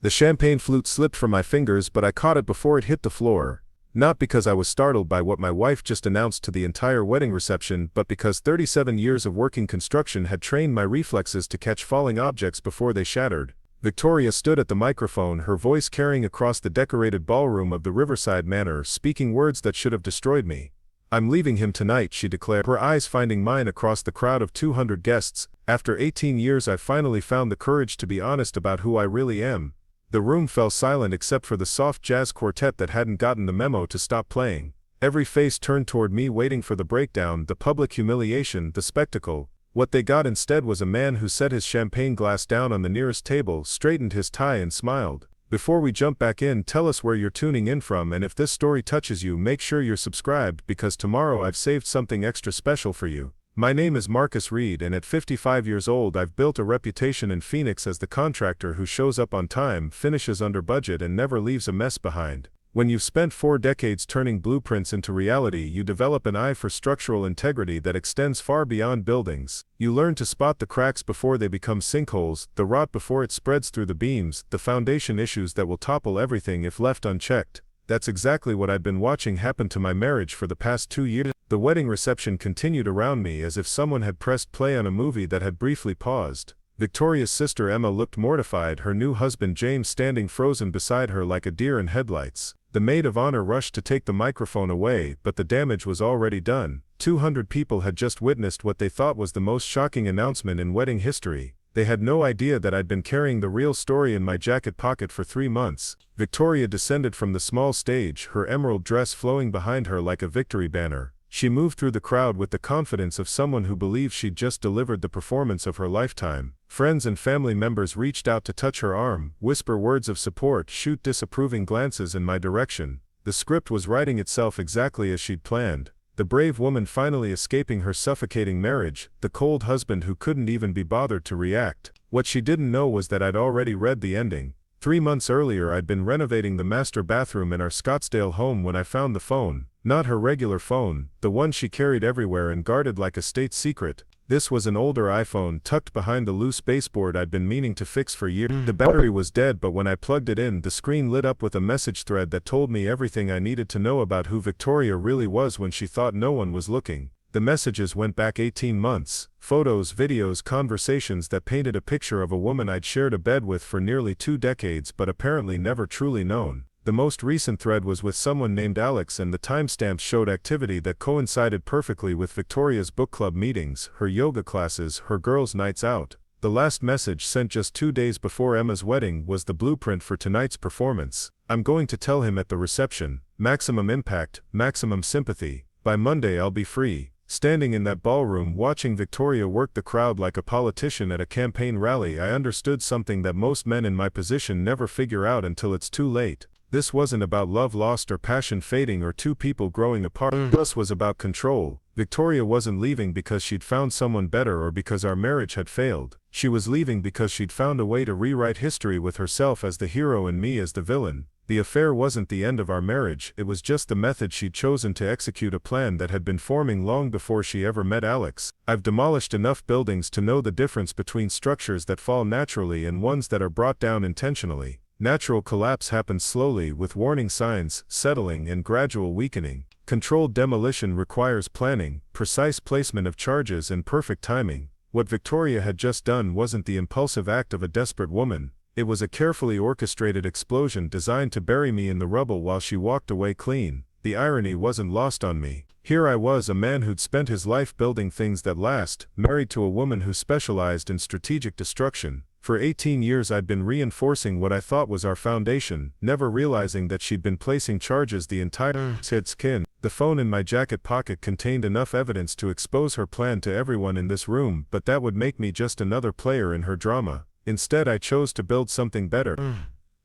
The champagne flute slipped from my fingers, but I caught it before it hit the floor. Not because I was startled by what my wife just announced to the entire wedding reception, but because 37 years of working construction had trained my reflexes to catch falling objects before they shattered. Victoria stood at the microphone, her voice carrying across the decorated ballroom of the Riverside Manor, speaking words that should have destroyed me. "I'm leaving him tonight," she declared, her eyes finding mine across the crowd of 200 guests. "After 18 years I finally found the courage to be honest about who I really am." The room fell silent except for the soft jazz quartet that hadn't gotten the memo to stop playing. Every face turned toward me, waiting for the breakdown, the public humiliation, the spectacle. What they got instead was a man who set his champagne glass down on the nearest table, straightened his tie and smiled. "Before we jump back in, tell us where you're tuning in from, and if this story touches you, make sure you're subscribed, because tomorrow I've saved something extra special for you." My name is Marcus Reed, and at 55 years old I've built a reputation in Phoenix as the contractor who shows up on time, finishes under budget, and never leaves a mess behind. When you've spent 4 decades turning blueprints into reality, you develop an eye for structural integrity that extends far beyond buildings. You learn to spot the cracks before they become sinkholes, the rot before it spreads through the beams, the foundation issues that will topple everything if left unchecked. That's exactly what I'd been watching happen to my marriage for the past 2 years. The wedding reception continued around me as if someone had pressed play on a movie that had briefly paused. Victoria's sister Emma looked mortified, her new husband James standing frozen beside her like a deer in headlights. The maid of honor rushed to take the microphone away, but the damage was already done. 200 people had just witnessed what they thought was the most shocking announcement in wedding history. They had no idea that I'd been carrying the real story in my jacket pocket for 3 months. Victoria descended from the small stage, her emerald dress flowing behind her like a victory banner. She moved through the crowd with the confidence of someone who believed she'd just delivered the performance of her lifetime. Friends and family members reached out to touch her arm, whisper words of support, shoot disapproving glances in my direction. The script was writing itself exactly as she'd planned. The brave woman finally escaping her suffocating marriage, the cold husband who couldn't even be bothered to react. What she didn't know was that I'd already read the ending. 3 months earlier I'd been renovating the master bathroom in our Scottsdale home when I found the phone. Not her regular phone, the one she carried everywhere and guarded like a state secret. This was an older iPhone tucked behind the loose baseboard I'd been meaning to fix for years. The battery was dead, but when I plugged it in, the screen lit up with a message thread that told me everything I needed to know about who Victoria really was when she thought no one was looking. The messages went back 18 months. Photos, videos, conversations that painted a picture of a woman I'd shared a bed with for nearly 2 decades but apparently never truly known. The most recent thread was with someone named Alex, and the timestamps showed activity that coincided perfectly with Victoria's book club meetings, her yoga classes, her girls' nights out. The last message, sent just 2 days before Emma's wedding, was the blueprint for tonight's performance. "I'm going to tell him at the reception. Maximum impact, maximum sympathy. By Monday I'll be free." Standing in that ballroom watching Victoria work the crowd like a politician at a campaign rally, I understood something that most men in my position never figure out until it's too late. This wasn't about love lost or passion fading or 2 people growing apart. This was about control. Victoria wasn't leaving because she'd found someone better or because our marriage had failed. She was leaving because she'd found a way to rewrite history with herself as the hero and me as the villain. The affair wasn't the end of our marriage, it was just the method she'd chosen to execute a plan that had been forming long before she ever met Alex. I've demolished enough buildings to know the difference between structures that fall naturally and ones that are brought down intentionally. Natural collapse happens slowly, with warning signs, settling, and gradual weakening. Controlled demolition requires planning, precise placement of charges, and perfect timing. What Victoria had just done wasn't the impulsive act of a desperate woman. It was a carefully orchestrated explosion designed to bury me in the rubble while she walked away clean. The irony wasn't lost on me. Here I was, a man who'd spent his life building things that last, married to a woman who specialized in strategic destruction. For 18 years I'd been reinforcing what I thought was our foundation, never realizing that she'd been placing charges the entire skin. The phone in my jacket pocket contained enough evidence to expose her plan to everyone in this room, but that would make me just another player in her drama. Instead I chose to build something better.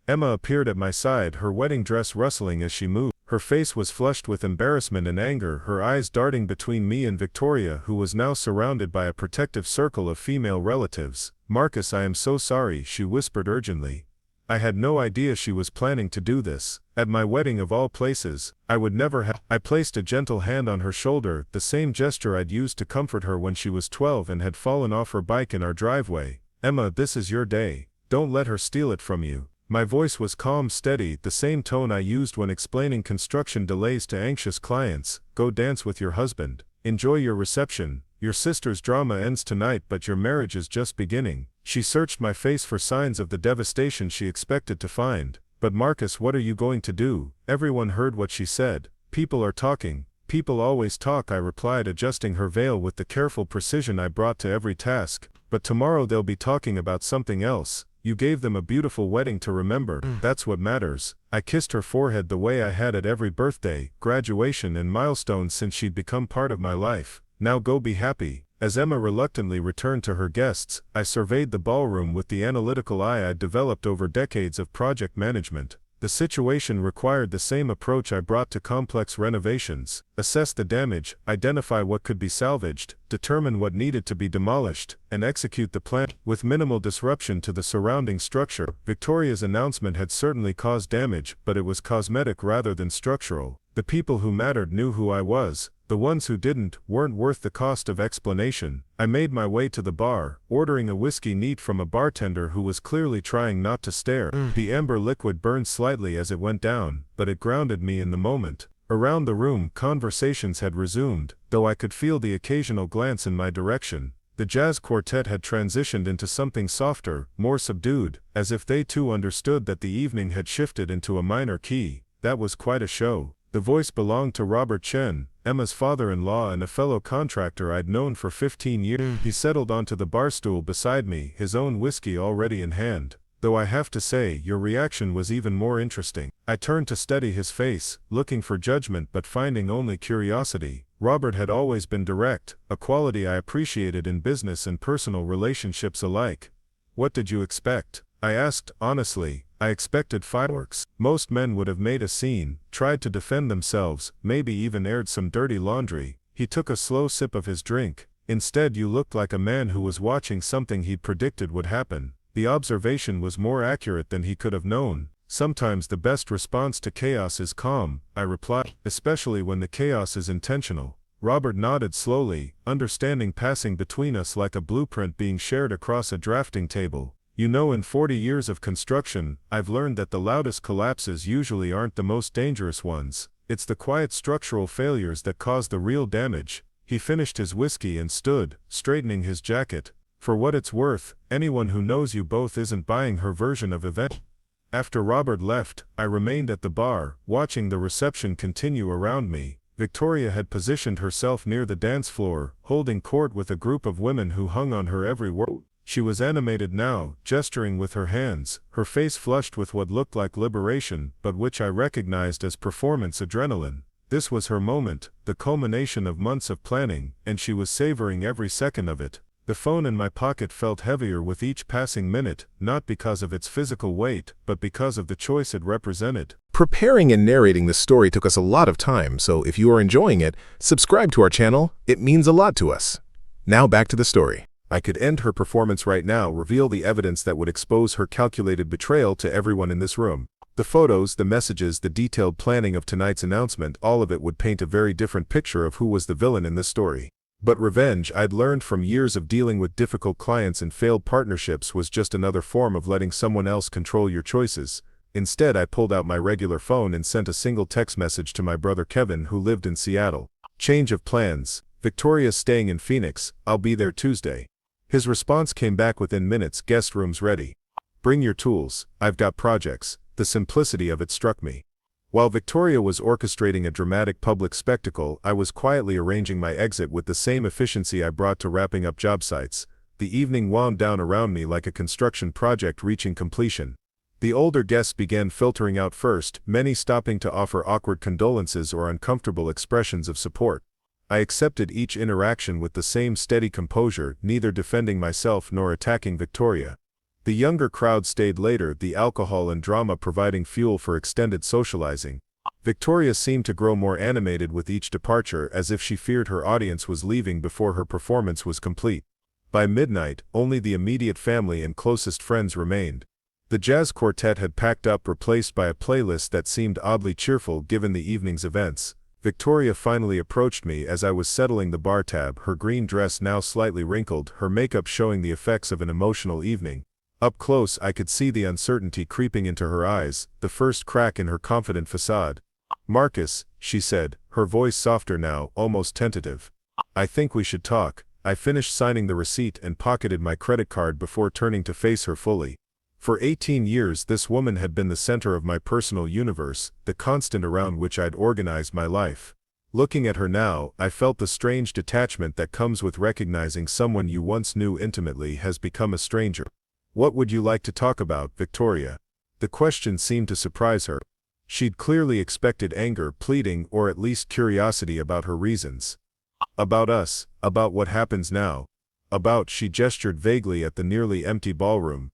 Emma appeared at my side, her wedding dress rustling as she moved. Her face was flushed with embarrassment and anger, her eyes darting between me and Victoria, who was now surrounded by a protective circle of female relatives. "Marcus, I am so sorry," she whispered urgently. I had no idea she was planning to do this. At my wedding of all places, I would never have. I placed a gentle hand on her shoulder, the same gesture I'd used to comfort her when she was 12 and had fallen off her bike in our driveway. "Emma, this is your day. Don't let her steal it from you." My voice was calm, steady, the same tone I used when explaining construction delays to anxious clients. Go dance with your husband. Enjoy your reception. Your sister's drama ends tonight, but your marriage is just beginning. She searched my face for signs of the devastation she expected to find. But Marcus, what are you going to do? Everyone heard what she said. People are talking. People always talk, I replied, adjusting her veil with the careful precision I brought to every task. But tomorrow they'll be talking about something else. You gave them a beautiful wedding to remember. That's what matters. I kissed her forehead the way I had at every birthday, graduation, and milestone since she'd become part of my life. Now go be happy. As Emma reluctantly returned to her guests, I surveyed the ballroom with the analytical eye I'd developed over decades of project management. The situation required the same approach I brought to complex renovations: assess the damage, identify what could be salvaged, determine what needed to be demolished, and execute the plan with minimal disruption to the surrounding structure. Victoria's announcement had certainly caused damage, but it was cosmetic rather than structural. The people who mattered knew who I was. The ones who didn't weren't worth the cost of explanation. I made my way to the bar, ordering a whiskey neat from a bartender who was clearly trying not to stare. The amber liquid burned slightly as it went down, but it grounded me in the moment. Around the room, conversations had resumed, though I could feel the occasional glance in my direction. The jazz quartet had transitioned into something softer, more subdued, as if they too understood that the evening had shifted into a minor key. That was quite a show. The voice belonged to Robert Chen, Emma's father-in-law and a fellow contractor I'd known for 15 years. He settled onto the bar stool beside me, his own whiskey already in hand. Though I have to say, your reaction was even more interesting. I turned to study his face, looking for judgment but finding only curiosity. Robert had always been direct, a quality I appreciated in business and personal relationships alike. What did you expect? I asked, honestly. I expected fireworks. Most men would have made a scene, tried to defend themselves, maybe even aired some dirty laundry. He took a slow sip of his drink. Instead, you looked like a man who was watching something he'd predicted would happen. The observation was more accurate than he could have known. Sometimes the best response to chaos is calm, I replied, especially when the chaos is intentional. Robert nodded slowly, understanding passing between us like a blueprint being shared across a drafting table. You know, in 40 years of construction, I've learned that the loudest collapses usually aren't the most dangerous ones. It's the quiet structural failures that cause the real damage. He finished his whiskey and stood, straightening his jacket. For what it's worth, anyone who knows you both isn't buying her version of event. After Robert left, I remained at the bar, watching the reception continue around me. Victoria had positioned herself near the dance floor, holding court with a group of women who hung on her every word. She was animated now, gesturing with her hands, her face flushed with what looked like liberation, but which I recognized as performance adrenaline. This was her moment, the culmination of months of planning, and she was savoring every second of it. The phone in my pocket felt heavier with each passing minute, not because of its physical weight, but because of the choice it represented. Preparing and narrating this story took us a lot of time, so if you are enjoying it, subscribe to our channel. It means a lot to us. Now back to the story. I could end her performance right now, reveal the evidence that would expose her calculated betrayal to everyone in this room. The photos, the messages, the detailed planning of tonight's announcement, all of it would paint a very different picture of who was the villain in this story. But revenge, I'd learned from years of dealing with difficult clients and failed partnerships, was just another form of letting someone else control your choices. Instead, I pulled out my regular phone and sent a single text message to my brother Kevin, who lived in Seattle. Change of plans. Victoria's staying in Phoenix. I'll be there Tuesday. His response came back within minutes. Guest room's ready. Bring your tools. I've got projects. The simplicity of it struck me. While Victoria was orchestrating a dramatic public spectacle, I was quietly arranging my exit with the same efficiency I brought to wrapping up job sites. The evening wound down around me like a construction project reaching completion. The older guests began filtering out first, many stopping to offer awkward condolences or uncomfortable expressions of support. I accepted each interaction with the same steady composure, neither defending myself nor attacking Victoria. The younger crowd stayed later, the alcohol and drama providing fuel for extended socializing. Victoria seemed to grow more animated with each departure, as if she feared her audience was leaving before her performance was complete. By midnight, only the immediate family and closest friends remained. The jazz quartet had packed up, replaced by a playlist that seemed oddly cheerful given the evening's events. Victoria finally approached me as I was settling the bar tab, her green dress now slightly wrinkled, her makeup showing the effects of an emotional evening. Up close I could see the uncertainty creeping into her eyes, the first crack in her confident facade. "Marcus," she said, her voice softer now, almost tentative. "I think we should talk." I finished signing the receipt and pocketed my credit card before turning to face her fully. For 18 years this woman had been the center of my personal universe, the constant around which I'd organized my life. Looking at her now, I felt the strange detachment that comes with recognizing someone you once knew intimately has become a stranger. "What would you like to talk about, Victoria?" The question seemed to surprise her. She'd clearly expected anger, pleading, or at least curiosity about her reasons. "About us, about what happens now. About," she gestured vaguely at the nearly empty ballroom.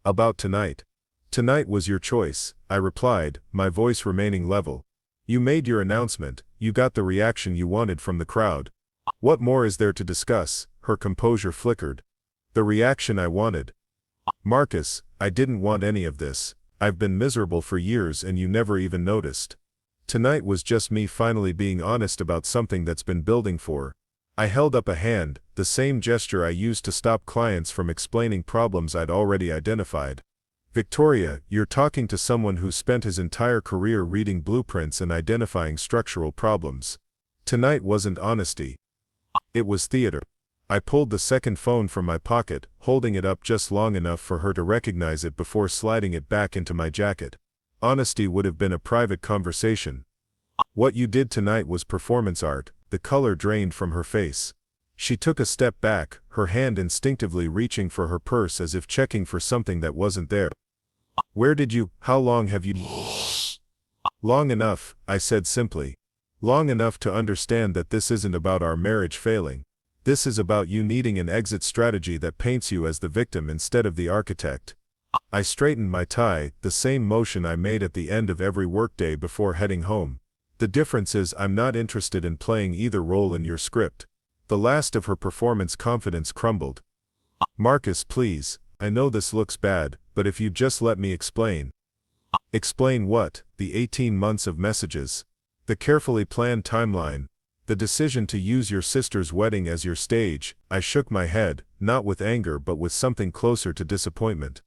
"About tonight." "Tonight was your choice," I replied, my voice remaining level. "You made your announcement, you got the reaction you wanted from the crowd. What more is there to discuss?" Her composure flickered. "The reaction I wanted. Marcus, I didn't want any of this. I've been miserable for years and you never even noticed. Tonight was just me finally being honest about something that's been building for." I held up a hand, the same gesture I used to stop clients from explaining problems I'd already identified. "Victoria, you're talking to someone who spent his entire career reading blueprints and identifying structural problems. Tonight wasn't honesty. It was theater." I pulled the second phone from my pocket, holding it up just long enough for her to recognize it before sliding it back into my jacket. Honesty would have been a private conversation. "What you did tonight was performance art." The color drained from her face. She took a step back, her hand instinctively reaching for her purse as if checking for something that wasn't there. How long have you?" "Long enough," I said simply. "Long enough to understand that this isn't about our marriage failing. This is about you needing an exit strategy that paints you as the victim instead of the architect." I straightened my tie, the same motion I made at the end of every workday before heading home. "The difference is I'm not interested in playing either role in your script." The last of her performance confidence crumbled. "Marcus, please, I know this looks bad, but if you'd just let me explain." "Explain what?" "The 18 months of messages. The carefully planned timeline. The decision to use your sister's wedding as your stage." I shook my head, not with anger but with something closer to disappointment.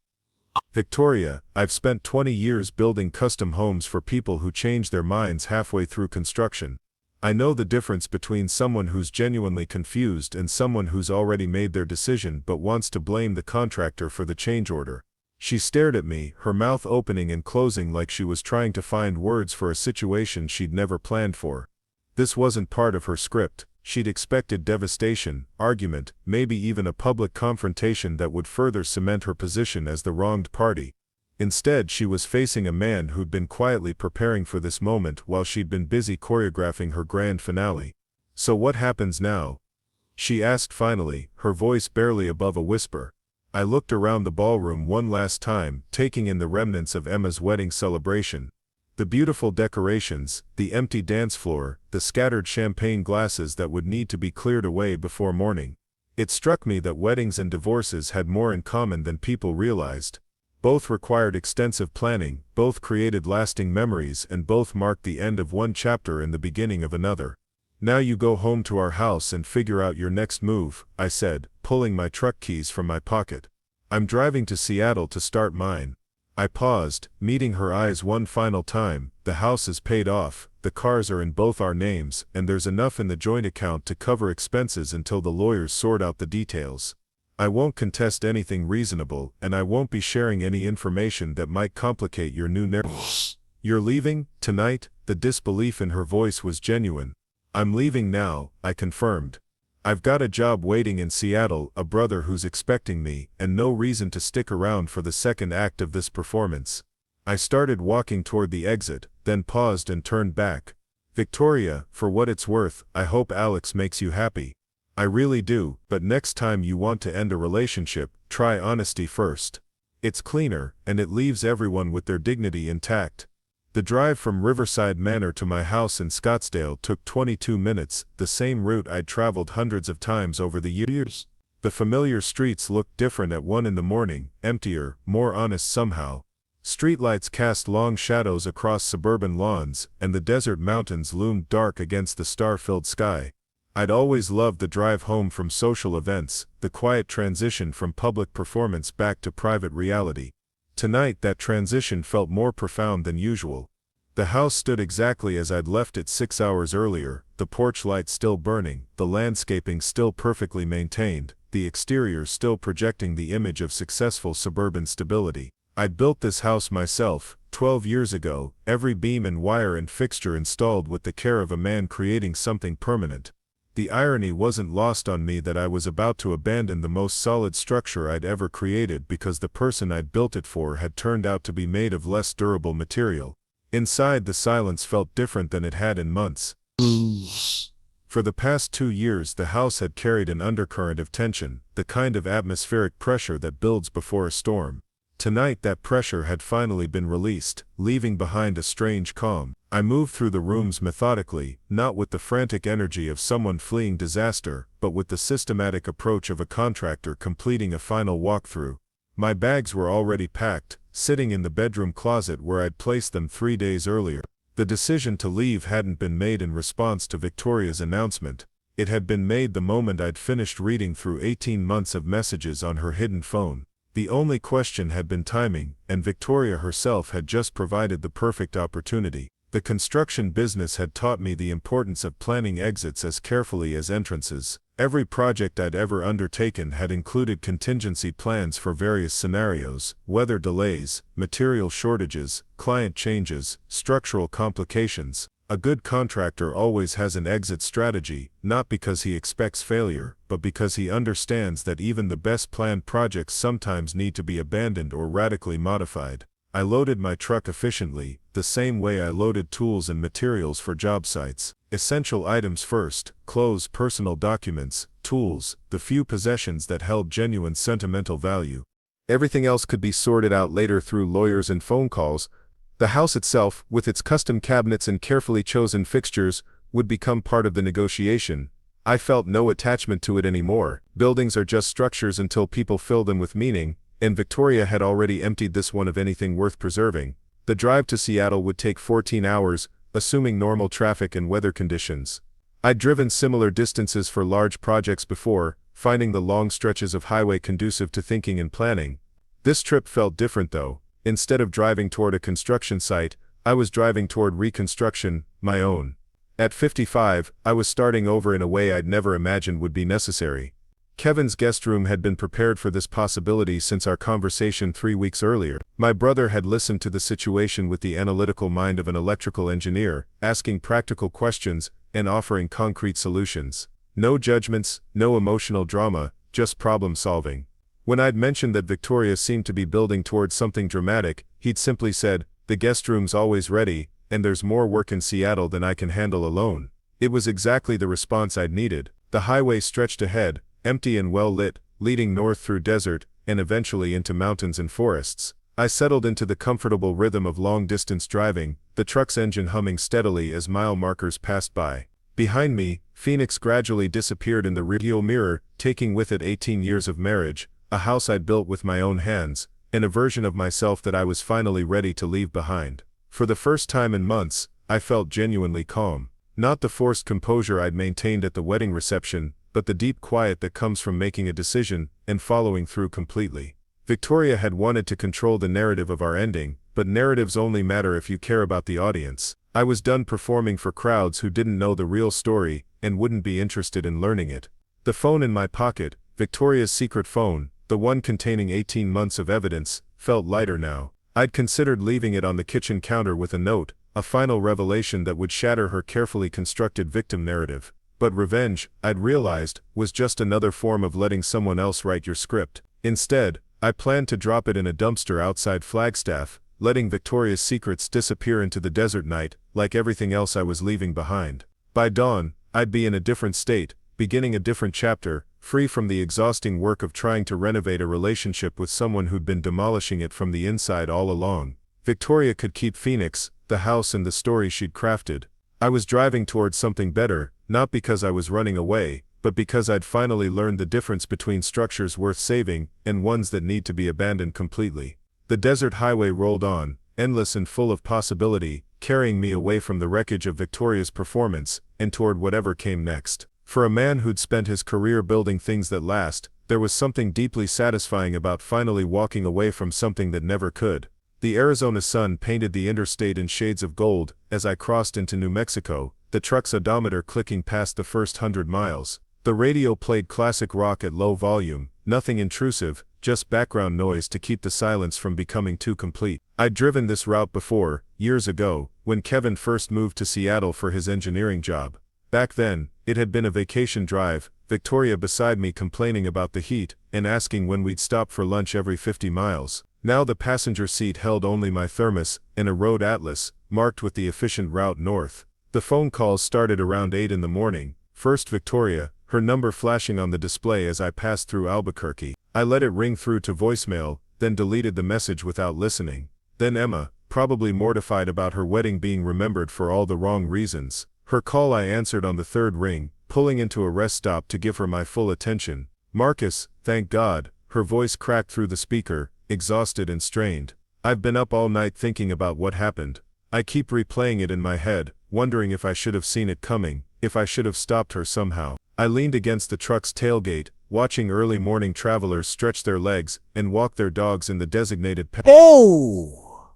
"Victoria, I've spent 20 years building custom homes for people who change their minds halfway through construction. I know the difference between someone who's genuinely confused and someone who's already made their decision but wants to blame the contractor for the change order." She stared at me, her mouth opening and closing like she was trying to find words for a situation she'd never planned for. This wasn't part of her script. She'd expected devastation, argument, maybe even a public confrontation that would further cement her position as the wronged party. Instead, she was facing a man who'd been quietly preparing for this moment while she'd been busy choreographing her grand finale. "So what happens now?" she asked finally, her voice barely above a whisper. I looked around the ballroom one last time, taking in the remnants of Emma's wedding celebration. The beautiful decorations, the empty dance floor, the scattered champagne glasses that would need to be cleared away before morning. It struck me that weddings and divorces had more in common than people realized. Both required extensive planning, both created lasting memories, and both marked the end of one chapter and the beginning of another. "Now you go home to our house and figure out your next move," I said, pulling my truck keys from my pocket. "I'm driving to Seattle to start mine." I paused, meeting her eyes one final time. "The house is paid off, the cars are in both our names, and there's enough in the joint account to cover expenses until the lawyers sort out the details. I won't contest anything reasonable, and I won't be sharing any information that might complicate your new narrative." "You're leaving, tonight?" The disbelief in her voice was genuine. "I'm leaving now," I confirmed. "I've got a job waiting in Seattle, a brother who's expecting me, and no reason to stick around for the second act of this performance." I started walking toward the exit, then paused and turned back. "Victoria, for what it's worth, I hope Alex makes you happy. I really do, but next time you want to end a relationship, try honesty first. It's cleaner, and it leaves everyone with their dignity intact." The drive from Riverside Manor to my house in Scottsdale took 22 minutes, the same route I'd traveled hundreds of times over the years. The familiar streets looked different at 1 in the morning, emptier, more honest somehow. Streetlights cast long shadows across suburban lawns, and the desert mountains loomed dark against the star-filled sky. I'd always loved the drive home from social events, the quiet transition from public performance back to private reality. Tonight that transition felt more profound than usual. The house stood exactly as I'd left it 6 hours earlier, the porch light still burning, the landscaping still perfectly maintained, the exterior still projecting the image of successful suburban stability. I'd built this house myself, 12 years ago, every beam and wire and fixture installed with the care of a man creating something permanent. The irony wasn't lost on me that I was about to abandon the most solid structure I'd ever created because the person I'd built it for had turned out to be made of less durable material. Inside, the silence felt different than it had in months. For the past 2 years the house had carried an undercurrent of tension, the kind of atmospheric pressure that builds before a storm. Tonight that pressure had finally been released, leaving behind a strange calm. I moved through the rooms methodically, not with the frantic energy of someone fleeing disaster, but with the systematic approach of a contractor completing a final walkthrough. My bags were already packed, sitting in the bedroom closet where I'd placed them 3 days earlier. The decision to leave hadn't been made in response to Victoria's announcement. It had been made the moment I'd finished reading through 18 months of messages on her hidden phone. The only question had been timing, and Victoria herself had just provided the perfect opportunity. The construction business had taught me the importance of planning exits as carefully as entrances. Every project I'd ever undertaken had included contingency plans for various scenarios: weather delays, material shortages, client changes, structural complications. A good contractor always has an exit strategy, not because he expects failure, but because he understands that even the best planned projects sometimes need to be abandoned or radically modified. I loaded my truck efficiently, the same way I loaded tools and materials for job sites. Essential items first: clothes, personal documents, tools, the few possessions that held genuine sentimental value. Everything else could be sorted out later through lawyers and phone calls. The house itself, with its custom cabinets and carefully chosen fixtures, would become part of the negotiation. I felt no attachment to it anymore. Buildings are just structures until people fill them with meaning, and Victoria had already emptied this one of anything worth preserving. The drive to Seattle would take 14 hours, assuming normal traffic and weather conditions. I'd driven similar distances for large projects before, finding the long stretches of highway conducive to thinking and planning. This trip felt different though. Instead of driving toward a construction site, I was driving toward reconstruction, my own. At 55, I was starting over in a way I'd never imagined would be necessary. Kevin's guest room had been prepared for this possibility since our conversation 3 weeks earlier. My brother had listened to the situation with the analytical mind of an electrical engineer, asking practical questions and offering concrete solutions. No judgments, no emotional drama, just problem solving. When I'd mentioned that Victoria seemed to be building towards something dramatic, he'd simply said, "The guest room's always ready, and there's more work in Seattle than I can handle alone." It was exactly the response I'd needed. The highway stretched ahead, empty and well lit, leading north through desert, and eventually into mountains and forests. I settled into the comfortable rhythm of long-distance driving, the truck's engine humming steadily as mile markers passed by. Behind me, Phoenix gradually disappeared in the rearview mirror, taking with it 18 years of marriage, a house I'd built with my own hands, and a version of myself that I was finally ready to leave behind. For the first time in months, I felt genuinely calm. Not the forced composure I'd maintained at the wedding reception, but the deep quiet that comes from making a decision and following through completely. Victoria had wanted to control the narrative of our ending, but narratives only matter if you care about the audience. I was done performing for crowds who didn't know the real story and wouldn't be interested in learning it. The phone in my pocket, Victoria's secret phone, the one containing 18 months of evidence, felt lighter now. I'd considered leaving it on the kitchen counter with a note, a final revelation that would shatter her carefully constructed victim narrative. But revenge, I'd realized, was just another form of letting someone else write your script. Instead, I planned to drop it in a dumpster outside Flagstaff, letting Victoria's secrets disappear into the desert night, like everything else I was leaving behind. By dawn, I'd be in a different state, beginning a different chapter, free from the exhausting work of trying to renovate a relationship with someone who'd been demolishing it from the inside all along. Victoria could keep Phoenix, the house and the story she'd crafted. I was driving towards something better, not because I was running away, but because I'd finally learned the difference between structures worth saving and ones that need to be abandoned completely. The desert highway rolled on, endless and full of possibility, carrying me away from the wreckage of Victoria's performance and toward whatever came next. For a man who'd spent his career building things that last, there was something deeply satisfying about finally walking away from something that never could. The Arizona sun painted the interstate in shades of gold as I crossed into New Mexico, the truck's odometer clicking past the first 100 miles. The radio played classic rock at low volume, nothing intrusive, just background noise to keep the silence from becoming too complete. I'd driven this route before, years ago, when Kevin first moved to Seattle for his engineering job. Back then, it had been a vacation drive, Victoria beside me complaining about the heat, and asking when we'd stop for lunch every 50 miles. Now the passenger seat held only my thermos and a road atlas, marked with the efficient route north. The phone calls started around 8 in the morning. First Victoria, her number flashing on the display as I passed through Albuquerque. I let it ring through to voicemail, then deleted the message without listening. Then Emma, probably mortified about her wedding being remembered for all the wrong reasons. Her call I answered on the third ring, pulling into a rest stop to give her my full attention. Marcus, thank God, her voice cracked through the speaker, exhausted and strained. I've been up all night thinking about what happened. I keep replaying it in my head, wondering if I should have seen it coming, if I should have stopped her somehow. I leaned against the truck's tailgate, watching early morning travelers stretch their legs and walk their dogs in the designated path. Oh!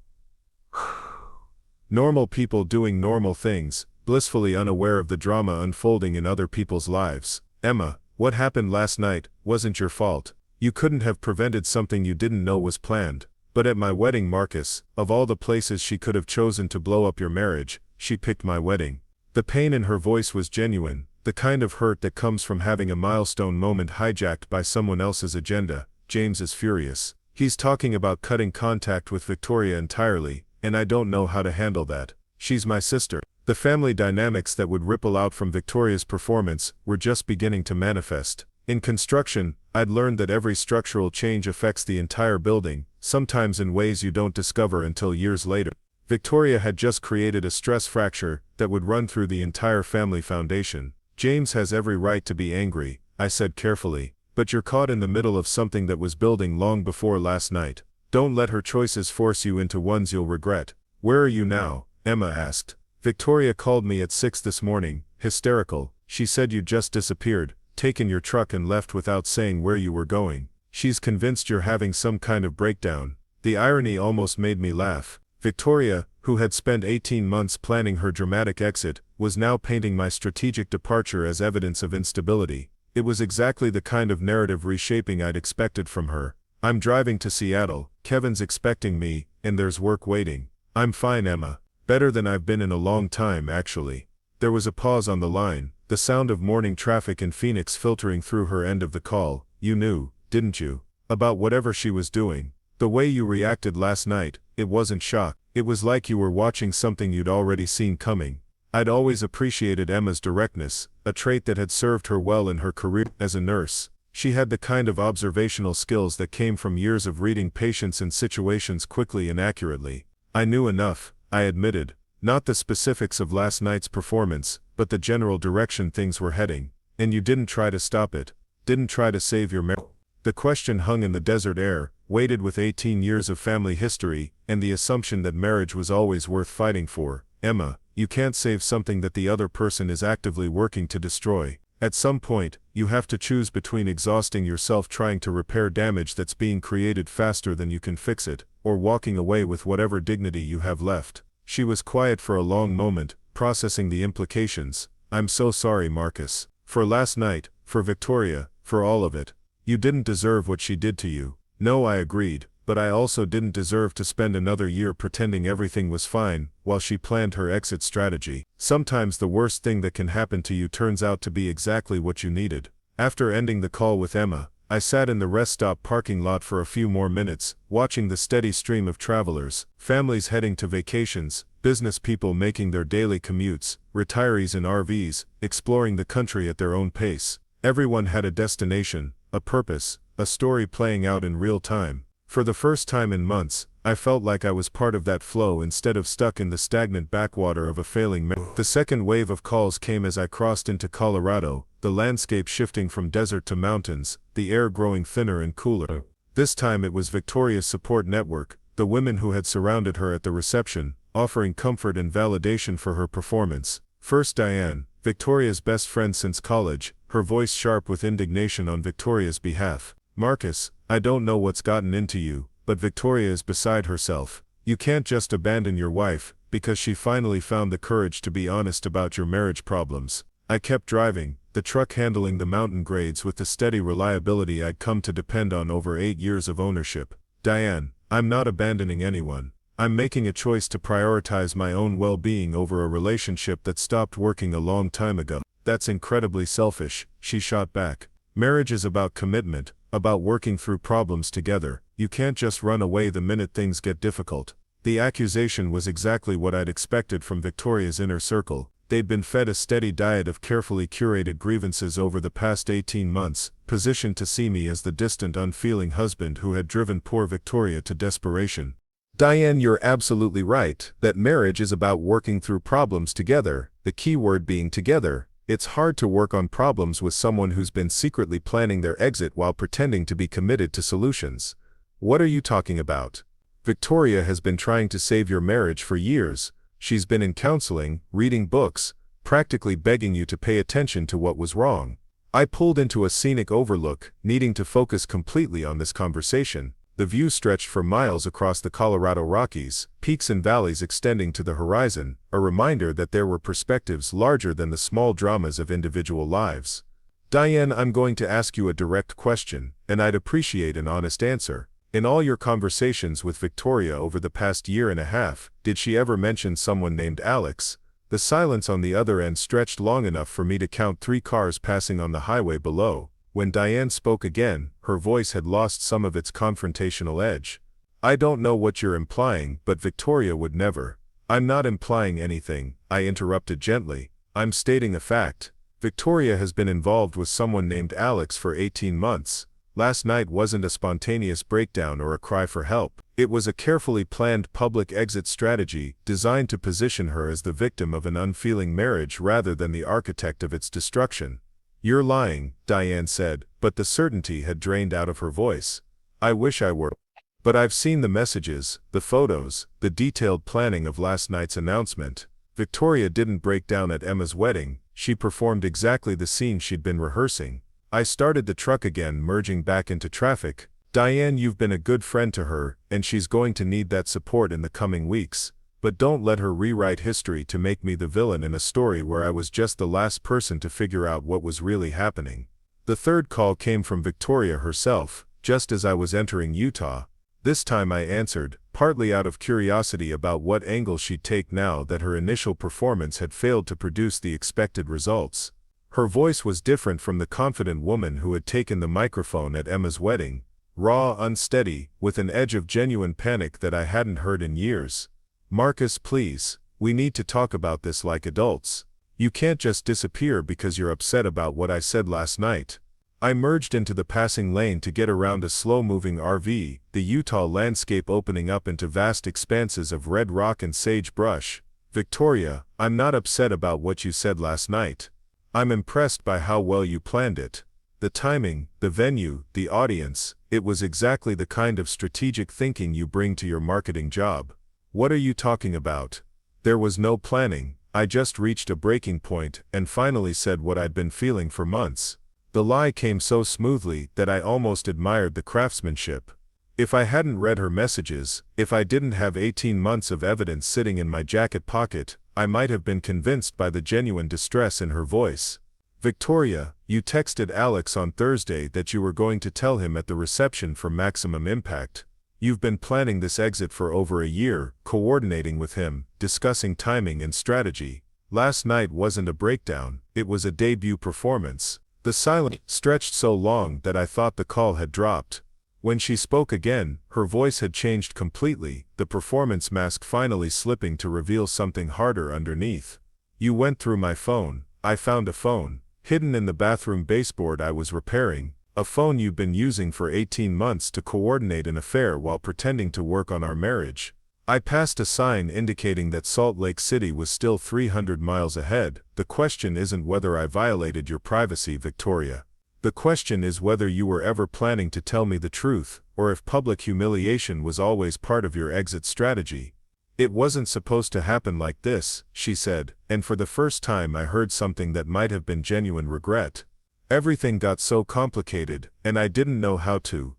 Normal people doing normal things, blissfully unaware of the drama unfolding in other people's lives. Emma, what happened last night wasn't your fault. You couldn't have prevented something you didn't know was planned. But at my wedding, Marcus, of all the places she could have chosen to blow up your marriage, she picked my wedding. The pain in her voice was genuine, the kind of hurt that comes from having a milestone moment hijacked by someone else's agenda. James is furious. He's talking about cutting contact with Victoria entirely, and I don't know how to handle that. She's my sister. The family dynamics that would ripple out from Victoria's performance were just beginning to manifest. In construction, I'd learned that every structural change affects the entire building, sometimes in ways you don't discover until years later. Victoria had just created a stress fracture that would run through the entire family foundation. James has every right to be angry, I said carefully, but you're caught in the middle of something that was building long before last night. Don't let her choices force you into ones you'll regret. Where are you now? Emma asked. Victoria called me at 6 this morning, hysterical. She said you just disappeared, taken your truck and left without saying where you were going. She's convinced you're having some kind of breakdown. The irony almost made me laugh. Victoria, who had spent 18 months planning her dramatic exit, was now painting my strategic departure as evidence of instability. It was exactly the kind of narrative reshaping I'd expected from her. I'm driving to Seattle, Kevin's expecting me, and there's work waiting. I'm fine, Emma. Better than I've been in a long time, actually. There was a pause on the line, the sound of morning traffic in Phoenix filtering through her end of the call. You knew, didn't you? About whatever she was doing. The way you reacted last night, it wasn't shock. It was like you were watching something you'd already seen coming. I'd always appreciated Emma's directness, a trait that had served her well in her career as a nurse. She had the kind of observational skills that came from years of reading patients and situations quickly and accurately. I knew enough, I admitted. Not the specifics of last night's performance, but the general direction things were heading. And you didn't try to stop it. Didn't try to save your marriage. The question hung in the desert air, weighted with 18 years of family history, and the assumption that marriage was always worth fighting for. Emma, you can't save something that the other person is actively working to destroy. At some point, you have to choose between exhausting yourself trying to repair damage that's being created faster than you can fix it, or walking away with whatever dignity you have left. She was quiet for a long moment, processing the implications. I'm so sorry, Marcus. For last night, for Victoria, for all of it. You didn't deserve what she did to you. No, I agreed, but I also didn't deserve to spend another year pretending everything was fine, while she planned her exit strategy. Sometimes the worst thing that can happen to you turns out to be exactly what you needed. After ending the call with Emma, I sat in the rest stop parking lot for a few more minutes, watching the steady stream of travelers, families heading to vacations, business people making their daily commutes, retirees in RVs, exploring the country at their own pace. Everyone had a destination, a purpose, a story playing out in real time. For the first time in months, I felt like I was part of that flow instead of stuck in the stagnant backwater of a failing marriage. The second wave of calls came as I crossed into Colorado, the landscape shifting from desert to mountains, the air growing thinner and cooler. This time it was Victoria's support network, the women who had surrounded her at the reception, offering comfort and validation for her performance. First Diane, Victoria's best friend since college, her voice sharp with indignation on Victoria's behalf. Marcus, I don't know what's gotten into you, but Victoria is beside herself. You can't just abandon your wife, because she finally found the courage to be honest about your marriage problems. I kept driving, the truck handling the mountain grades with the steady reliability I'd come to depend on over 8 years of ownership. Diane, I'm not abandoning anyone. I'm making a choice to prioritize my own well-being over a relationship that stopped working a long time ago. That's incredibly selfish, she shot back. Marriage is about commitment, about working through problems together. You can't just run away the minute things get difficult. The accusation was exactly what I'd expected from Victoria's inner circle. They'd been fed a steady diet of carefully curated grievances over the past 18 months, positioned to see me as the distant, unfeeling husband who had driven poor Victoria to desperation. Diane, you're absolutely right, that marriage is about working through problems together, the key word being together. It's hard to work on problems with someone who's been secretly planning their exit while pretending to be committed to solutions. What are you talking about? Victoria has been trying to save your marriage for years. She's been in counseling, reading books, practically begging you to pay attention to what was wrong. I pulled into a scenic overlook, needing to focus completely on this conversation. The view stretched for miles across the Colorado Rockies, peaks and valleys extending to the horizon, a reminder that there were perspectives larger than the small dramas of individual lives. Diane, I'm going to ask you a direct question, and I'd appreciate an honest answer. In all your conversations with Victoria over the past year and a half, did she ever mention someone named Alex? The silence on the other end stretched long enough for me to count 3 cars passing on the highway below. When Diane spoke again, her voice had lost some of its confrontational edge. I don't know what you're implying, but Victoria would never. I'm not implying anything, I interrupted gently. I'm stating a fact. Victoria has been involved with someone named Alex for 18 months. Last night wasn't a spontaneous breakdown or a cry for help. It was a carefully planned public exit strategy designed to position her as the victim of an unfeeling marriage rather than the architect of its destruction. You're lying, Diane said, but the certainty had drained out of her voice. I wish I were. But I've seen the messages, the photos, the detailed planning of last night's announcement. Victoria didn't break down at Emma's wedding. She performed exactly the scene she'd been rehearsing. I started the truck again, merging back into traffic. Diane, you've been a good friend to her, and she's going to need that support in the coming weeks. But don't let her rewrite history to make me the villain in a story where I was just the last person to figure out what was really happening. The third call came from Victoria herself, just as I was entering Utah. This time I answered, partly out of curiosity about what angle she'd take now that her initial performance had failed to produce the expected results. Her voice was different from the confident woman who had taken the microphone at Emma's wedding. Raw, unsteady, with an edge of genuine panic that I hadn't heard in years. Marcus, please, we need to talk about this like adults. You can't just disappear because you're upset about what I said last night. I merged into the passing lane to get around a slow-moving RV, the Utah landscape opening up into vast expanses of red rock and sagebrush. Victoria, I'm not upset about what you said last night. I'm impressed by how well you planned it. The timing, the venue, the audience, it was exactly the kind of strategic thinking you bring to your marketing job. What are you talking about? There was no planning. I just reached a breaking point and finally said what I'd been feeling for months. The lie came so smoothly that I almost admired the craftsmanship. If I hadn't read her messages, if I didn't have 18 months of evidence sitting in my jacket pocket, I might have been convinced by the genuine distress in her voice. Victoria, you texted Alex on Thursday that you were going to tell him at the reception for Maximum Impact. You've been planning this exit for over a year, coordinating with him, discussing timing and strategy. Last night wasn't a breakdown, it was a debut performance. The silence stretched so long that I thought the call had dropped. When she spoke again, her voice had changed completely, the performance mask finally slipping to reveal something harder underneath. You went through my phone. I found a phone, hidden in the bathroom baseboard I was repairing. A phone you've been using for 18 months to coordinate an affair while pretending to work on our marriage. I passed a sign indicating that Salt Lake City was still 300 miles ahead. The question isn't whether I violated your privacy, Victoria. The question is whether you were ever planning to tell me the truth, or if public humiliation was always part of your exit strategy. It wasn't supposed to happen like this, she said, and for the first time I heard something that might have been genuine regret. Everything got so complicated, and I didn't know how to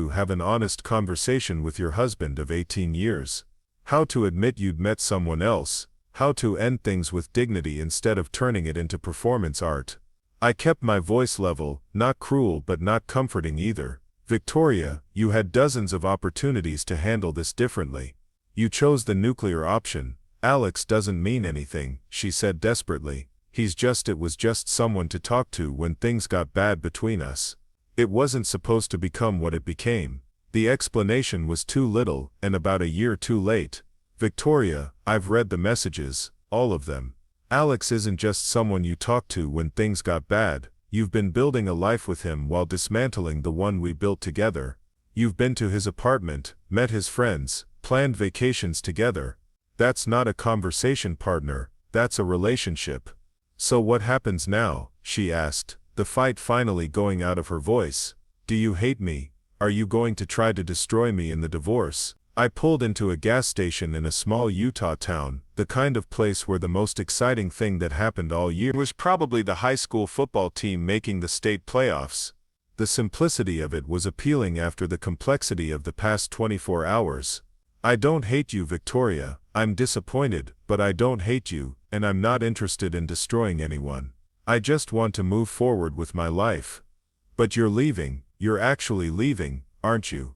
have an honest conversation with your husband of 18 years. How to admit you'd met someone else. How to end things with dignity instead of turning it into performance art. I kept my voice level, not cruel but not comforting either. Victoria, you had dozens of opportunities to handle this differently. You chose the nuclear option. Alex doesn't mean anything, she said desperately. It was just someone to talk to when things got bad between us. It wasn't supposed to become what it became. The explanation was too little, and about a year too late. Victoria, I've read the messages, all of them. Alex isn't just someone you talk to when things got bad. You've been building a life with him while dismantling the one we built together. You've been to his apartment, met his friends, planned vacations together. That's not a conversation partner, that's a relationship. So what happens now? She asked, the fight finally going out of her voice. Do you hate me? Are you going to try to destroy me in the divorce? I pulled into a gas station in a small Utah town, the kind of place where the most exciting thing that happened all year was probably the high school football team making the state playoffs. The simplicity of it was appealing after the complexity of the past 24 hours. I don't hate you, Victoria. I'm disappointed, but I don't hate you, and I'm not interested in destroying anyone. I just want to move forward with my life. But you're leaving, you're actually leaving, aren't you?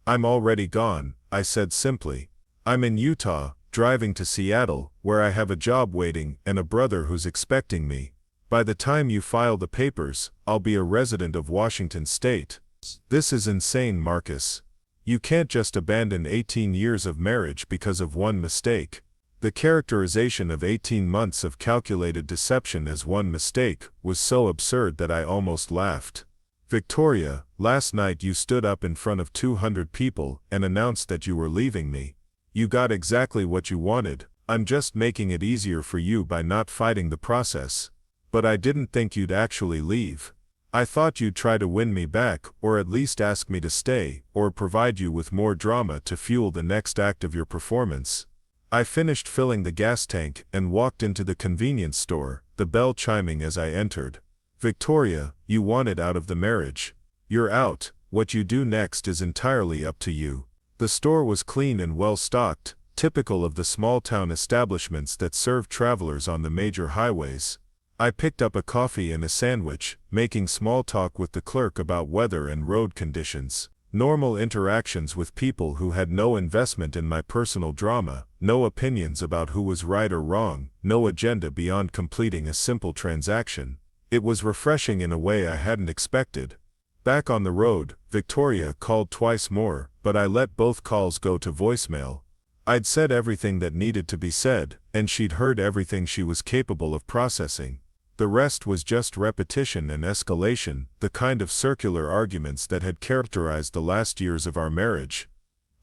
I'm already gone, I said simply. I'm in Utah, driving to Seattle, where I have a job waiting and a brother who's expecting me. By the time you file the papers, I'll be a resident of Washington State. This is insane, Marcus. You can't just abandon 18 years of marriage because of one mistake. The characterization of 18 months of calculated deception as one mistake was so absurd that I almost laughed. Victoria, last night you stood up in front of 200 people and announced that you were leaving me. You got exactly what you wanted. I'm just making it easier for you by not fighting the process. But I didn't think you'd actually leave. I thought you'd try to win me back, or at least ask me to stay, or provide you with more drama to fuel the next act of your performance. I finished filling the gas tank and walked into the convenience store, the bell chiming as I entered. Victoria, you wanted out of the marriage. You're out. What you do next is entirely up to you. The store was clean and well stocked, typical of the small-town establishments that serve travelers on the major highways. I picked up a coffee and a sandwich, making small talk with the clerk about weather and road conditions. Normal interactions with people who had no investment in my personal drama, no opinions about who was right or wrong, no agenda beyond completing a simple transaction. It was refreshing in a way I hadn't expected. Back on the road, Victoria called twice more, but I let both calls go to voicemail. I'd said everything that needed to be said, and she'd heard everything she was capable of processing. The rest was just repetition and escalation, the kind of circular arguments that had characterized the last years of our marriage.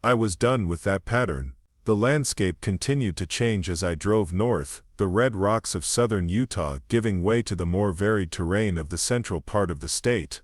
I was done with that pattern. The landscape continued to change as I drove north, the red rocks of southern Utah giving way to the more varied terrain of the central part of the state.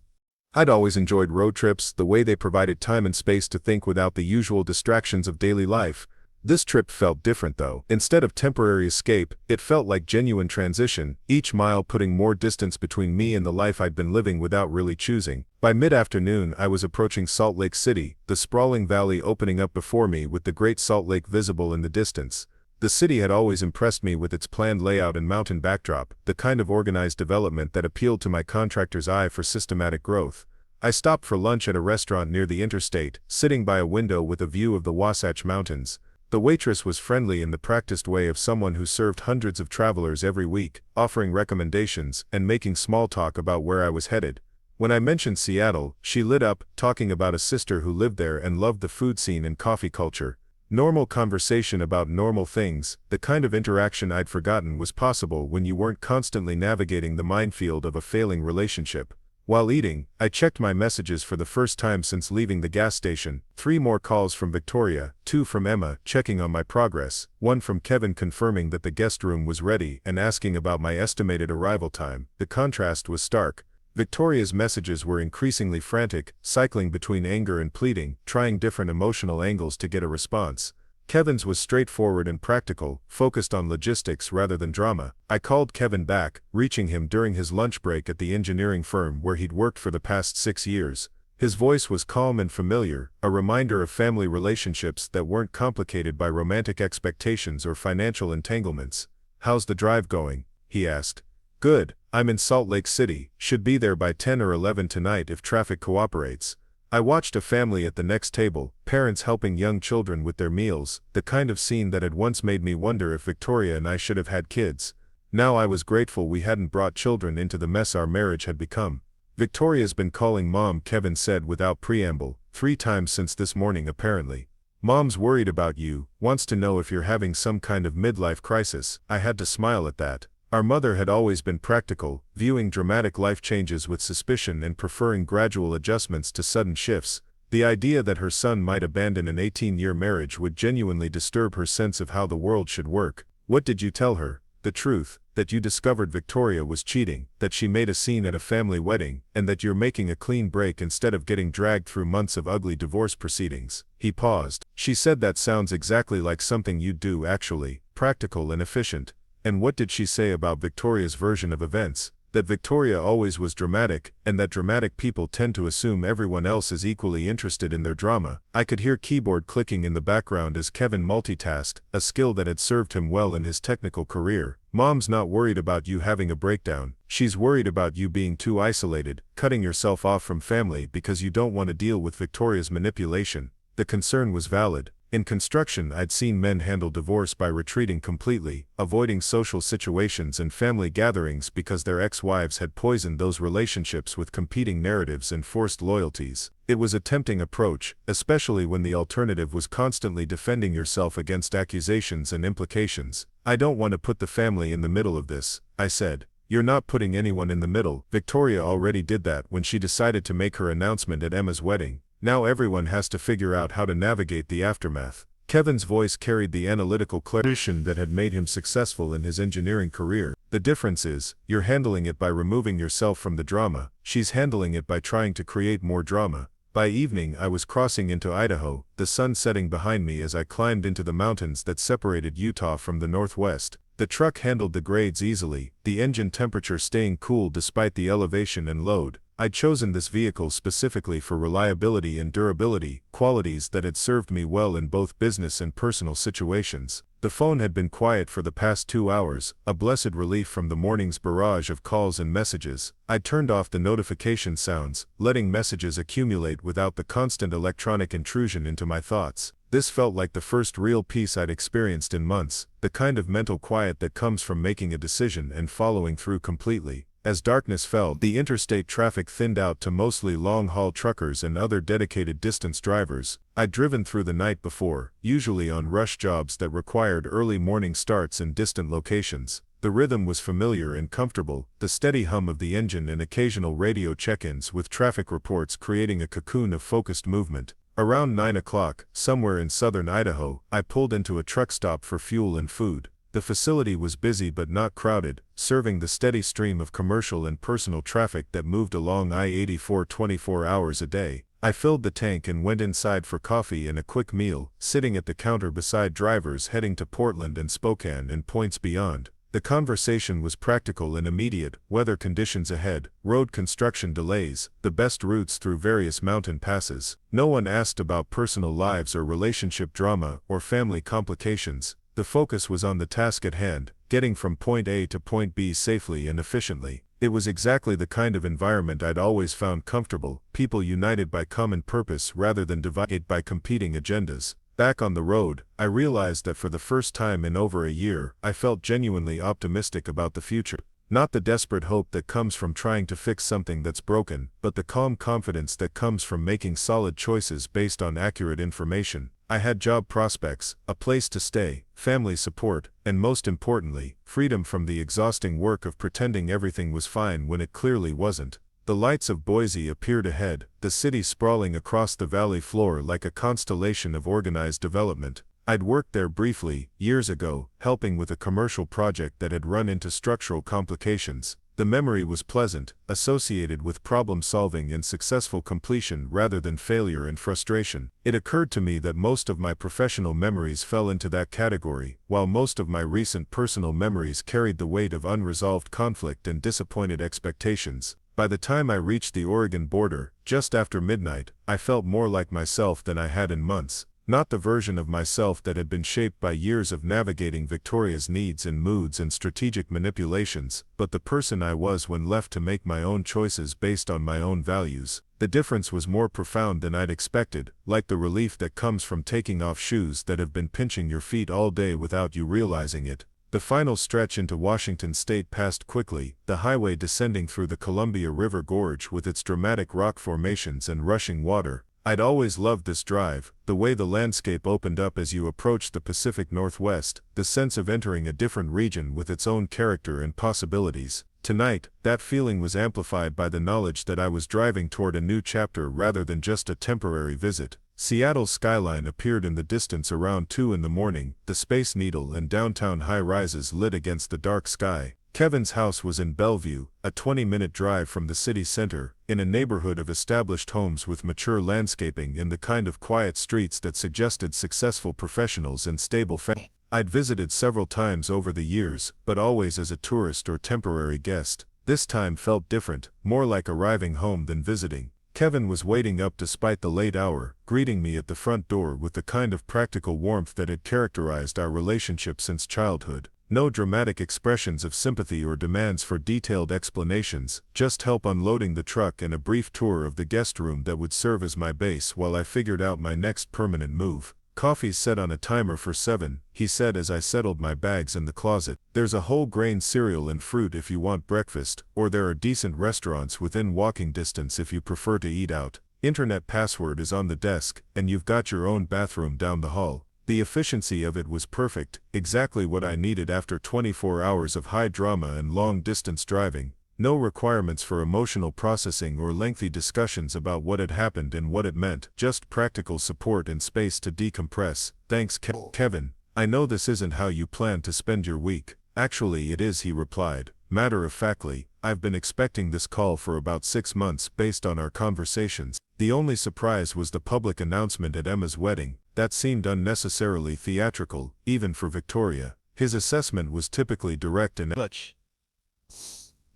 I'd always enjoyed road trips, the way they provided time and space to think without the usual distractions of daily life. This trip felt different though. Instead of temporary escape, it felt like genuine transition, each mile putting more distance between me and the life I'd been living without really choosing. By mid-afternoon I was approaching Salt Lake City, the sprawling valley opening up before me with the Great Salt Lake visible in the distance. The city had always impressed me with its planned layout and mountain backdrop, the kind of organized development that appealed to my contractor's eye for systematic growth. I stopped for lunch at a restaurant near the interstate, sitting by a window with a view of the Wasatch Mountains. The waitress was friendly in the practiced way of someone who served hundreds of travelers every week, offering recommendations and making small talk about where I was headed. When I mentioned Seattle, she lit up, talking about a sister who lived there and loved the food scene and coffee culture. Normal conversation about normal things, the kind of interaction I'd forgotten was possible when you weren't constantly navigating the minefield of a failing relationship. While eating, I checked my messages for the first time since leaving the gas station. 3 more calls from Victoria, 2 from Emma checking on my progress, 1 from Kevin confirming that the guest room was ready and asking about my estimated arrival time. The contrast was stark. Victoria's messages were increasingly frantic, cycling between anger and pleading, trying different emotional angles to get a response. Kevin's was straightforward and practical, focused on logistics rather than drama. I called Kevin back, reaching him during his lunch break at the engineering firm where he'd worked for the past 6 years. His voice was calm and familiar, a reminder of family relationships that weren't complicated by romantic expectations or financial entanglements. "How's the drive going?" he asked. "Good, I'm in Salt Lake City, should be there by 10 or 11 tonight if traffic cooperates." I watched a family at the next table, parents helping young children with their meals, the kind of scene that had once made me wonder if Victoria and I should have had kids. Now I was grateful we hadn't brought children into the mess our marriage had become. "Victoria's been calling Mom," Kevin said without preamble, 3 times since this morning apparently. "Mom's worried about you, wants to know if you're having some kind of midlife crisis." I had to smile at that. Our mother had always been practical, viewing dramatic life changes with suspicion and preferring gradual adjustments to sudden shifts. The idea that her son might abandon an 18-year marriage would genuinely disturb her sense of how the world should work. "What did you tell her?" "The truth, that you discovered Victoria was cheating, that she made a scene at a family wedding, and that you're making a clean break instead of getting dragged through months of ugly divorce proceedings." He paused. "She said that sounds exactly like something you'd do actually, practical and efficient." "And what did she say about Victoria's version of events?" "That Victoria always was dramatic, and that dramatic people tend to assume everyone else is equally interested in their drama." I could hear keyboard clicking in the background as Kevin multitasked, a skill that had served him well in his technical career. "Mom's not worried about you having a breakdown. She's worried about you being too isolated, cutting yourself off from family because you don't want to deal with Victoria's manipulation." The concern was valid. In construction, I'd seen men handle divorce by retreating completely, avoiding social situations and family gatherings because their ex-wives had poisoned those relationships with competing narratives and forced loyalties. It was a tempting approach, especially when the alternative was constantly defending yourself against accusations and implications. "I don't want to put the family in the middle of this," I said. "You're not putting anyone in the middle. Victoria already did that when she decided to make her announcement at Emma's wedding. Now everyone has to figure out how to navigate the aftermath." Kevin's voice carried the analytical clarification that had made him successful in his engineering career. "The difference is, you're handling it by removing yourself from the drama. She's handling it by trying to create more drama." By evening I was crossing into Idaho, the sun setting behind me as I climbed into the mountains that separated Utah from the northwest. The truck handled the grades easily, the engine temperature staying cool despite the elevation and load. I'd chosen this vehicle specifically for reliability and durability, qualities that had served me well in both business and personal situations. The phone had been quiet for the past 2 hours, a blessed relief from the morning's barrage of calls and messages. I turned off the notification sounds, letting messages accumulate without the constant electronic intrusion into my thoughts. This felt like the first real peace I'd experienced in months, the kind of mental quiet that comes from making a decision and following through completely. As darkness fell, the interstate traffic thinned out to mostly long-haul truckers and other dedicated distance drivers. I'd driven through the night before, usually on rush jobs that required early morning starts in distant locations. The rhythm was familiar and comfortable, the steady hum of the engine and occasional radio check-ins with traffic reports creating a cocoon of focused movement. Around 9 o'clock, somewhere in southern Idaho, I pulled into a truck stop for fuel and food. The facility was busy but not crowded, serving the steady stream of commercial and personal traffic that moved along I-84 24 hours a day. I filled the tank and went inside for coffee and a quick meal, sitting at the counter beside drivers heading to Portland and Spokane and points beyond. The conversation was practical and immediate: weather conditions ahead, road construction delays, the best routes through various mountain passes. No one asked about personal lives or relationship drama or family complications. The focus was on the task at hand, getting from point A to point B safely and efficiently. It was exactly the kind of environment I'd always found comfortable, people united by common purpose rather than divided by competing agendas. Back on the road, I realized that for the first time in over a year, I felt genuinely optimistic about the future. Not the desperate hope that comes from trying to fix something that's broken, but the calm confidence that comes from making solid choices based on accurate information. I had job prospects, a place to stay, family support, and most importantly, freedom from the exhausting work of pretending everything was fine when it clearly wasn't. The lights of Boise appeared ahead, the city sprawling across the valley floor like a constellation of organized development. I'd worked there briefly, years ago, helping with a commercial project that had run into structural complications. The memory was pleasant, associated with problem-solving and successful completion rather than failure and frustration. It occurred to me that most of my professional memories fell into that category, while most of my recent personal memories carried the weight of unresolved conflict and disappointed expectations. By the time I reached the Oregon border, just after midnight, I felt more like myself than I had in months. Not the version of myself that had been shaped by years of navigating Victoria's needs and moods and strategic manipulations, but the person I was when left to make my own choices based on my own values. The difference was more profound than I'd expected, like the relief that comes from taking off shoes that have been pinching your feet all day without you realizing it. The final stretch into Washington state passed quickly, the highway descending through the Columbia River Gorge with its dramatic rock formations and rushing water. I'd always loved this drive, the way the landscape opened up as you approached the Pacific Northwest, the sense of entering a different region with its own character and possibilities. Tonight, that feeling was amplified by the knowledge that I was driving toward a new chapter rather than just a temporary visit. Seattle's skyline appeared in the distance around 2 in the morning, the Space Needle and downtown high-rises lit against the dark sky. Kevin's house was in Bellevue, a 20-minute drive from the city center, in a neighborhood of established homes with mature landscaping and the kind of quiet streets that suggested successful professionals and stable families. I'd visited several times over the years, but always as a tourist or temporary guest. This time felt different, more like arriving home than visiting. Kevin was waiting up despite the late hour, greeting me at the front door with the kind of practical warmth that had characterized our relationship since childhood. No dramatic expressions of sympathy or demands for detailed explanations, just help unloading the truck and a brief tour of the guest room that would serve as my base while I figured out my next permanent move. "Coffee's set on a timer for 7, he said as I settled my bags in the closet. "There's a whole grain cereal and fruit if you want breakfast, or there are decent restaurants within walking distance if you prefer to eat out. Internet password is on the desk, and you've got your own bathroom down the hall." The efficiency of it was perfect, exactly what I needed after 24 hours of high drama and long-distance driving. No requirements for emotional processing or lengthy discussions about what had happened and what it meant, just practical support and space to decompress. "Thanks, Kevin. I know this isn't how you plan to spend your week." "Actually it is," he replied, matter-of-factly. "I've been expecting this call for about 6 months based on our conversations." The only surprise was the public announcement at Emma's wedding. That seemed unnecessarily theatrical, even for Victoria. His assessment was typically direct and much.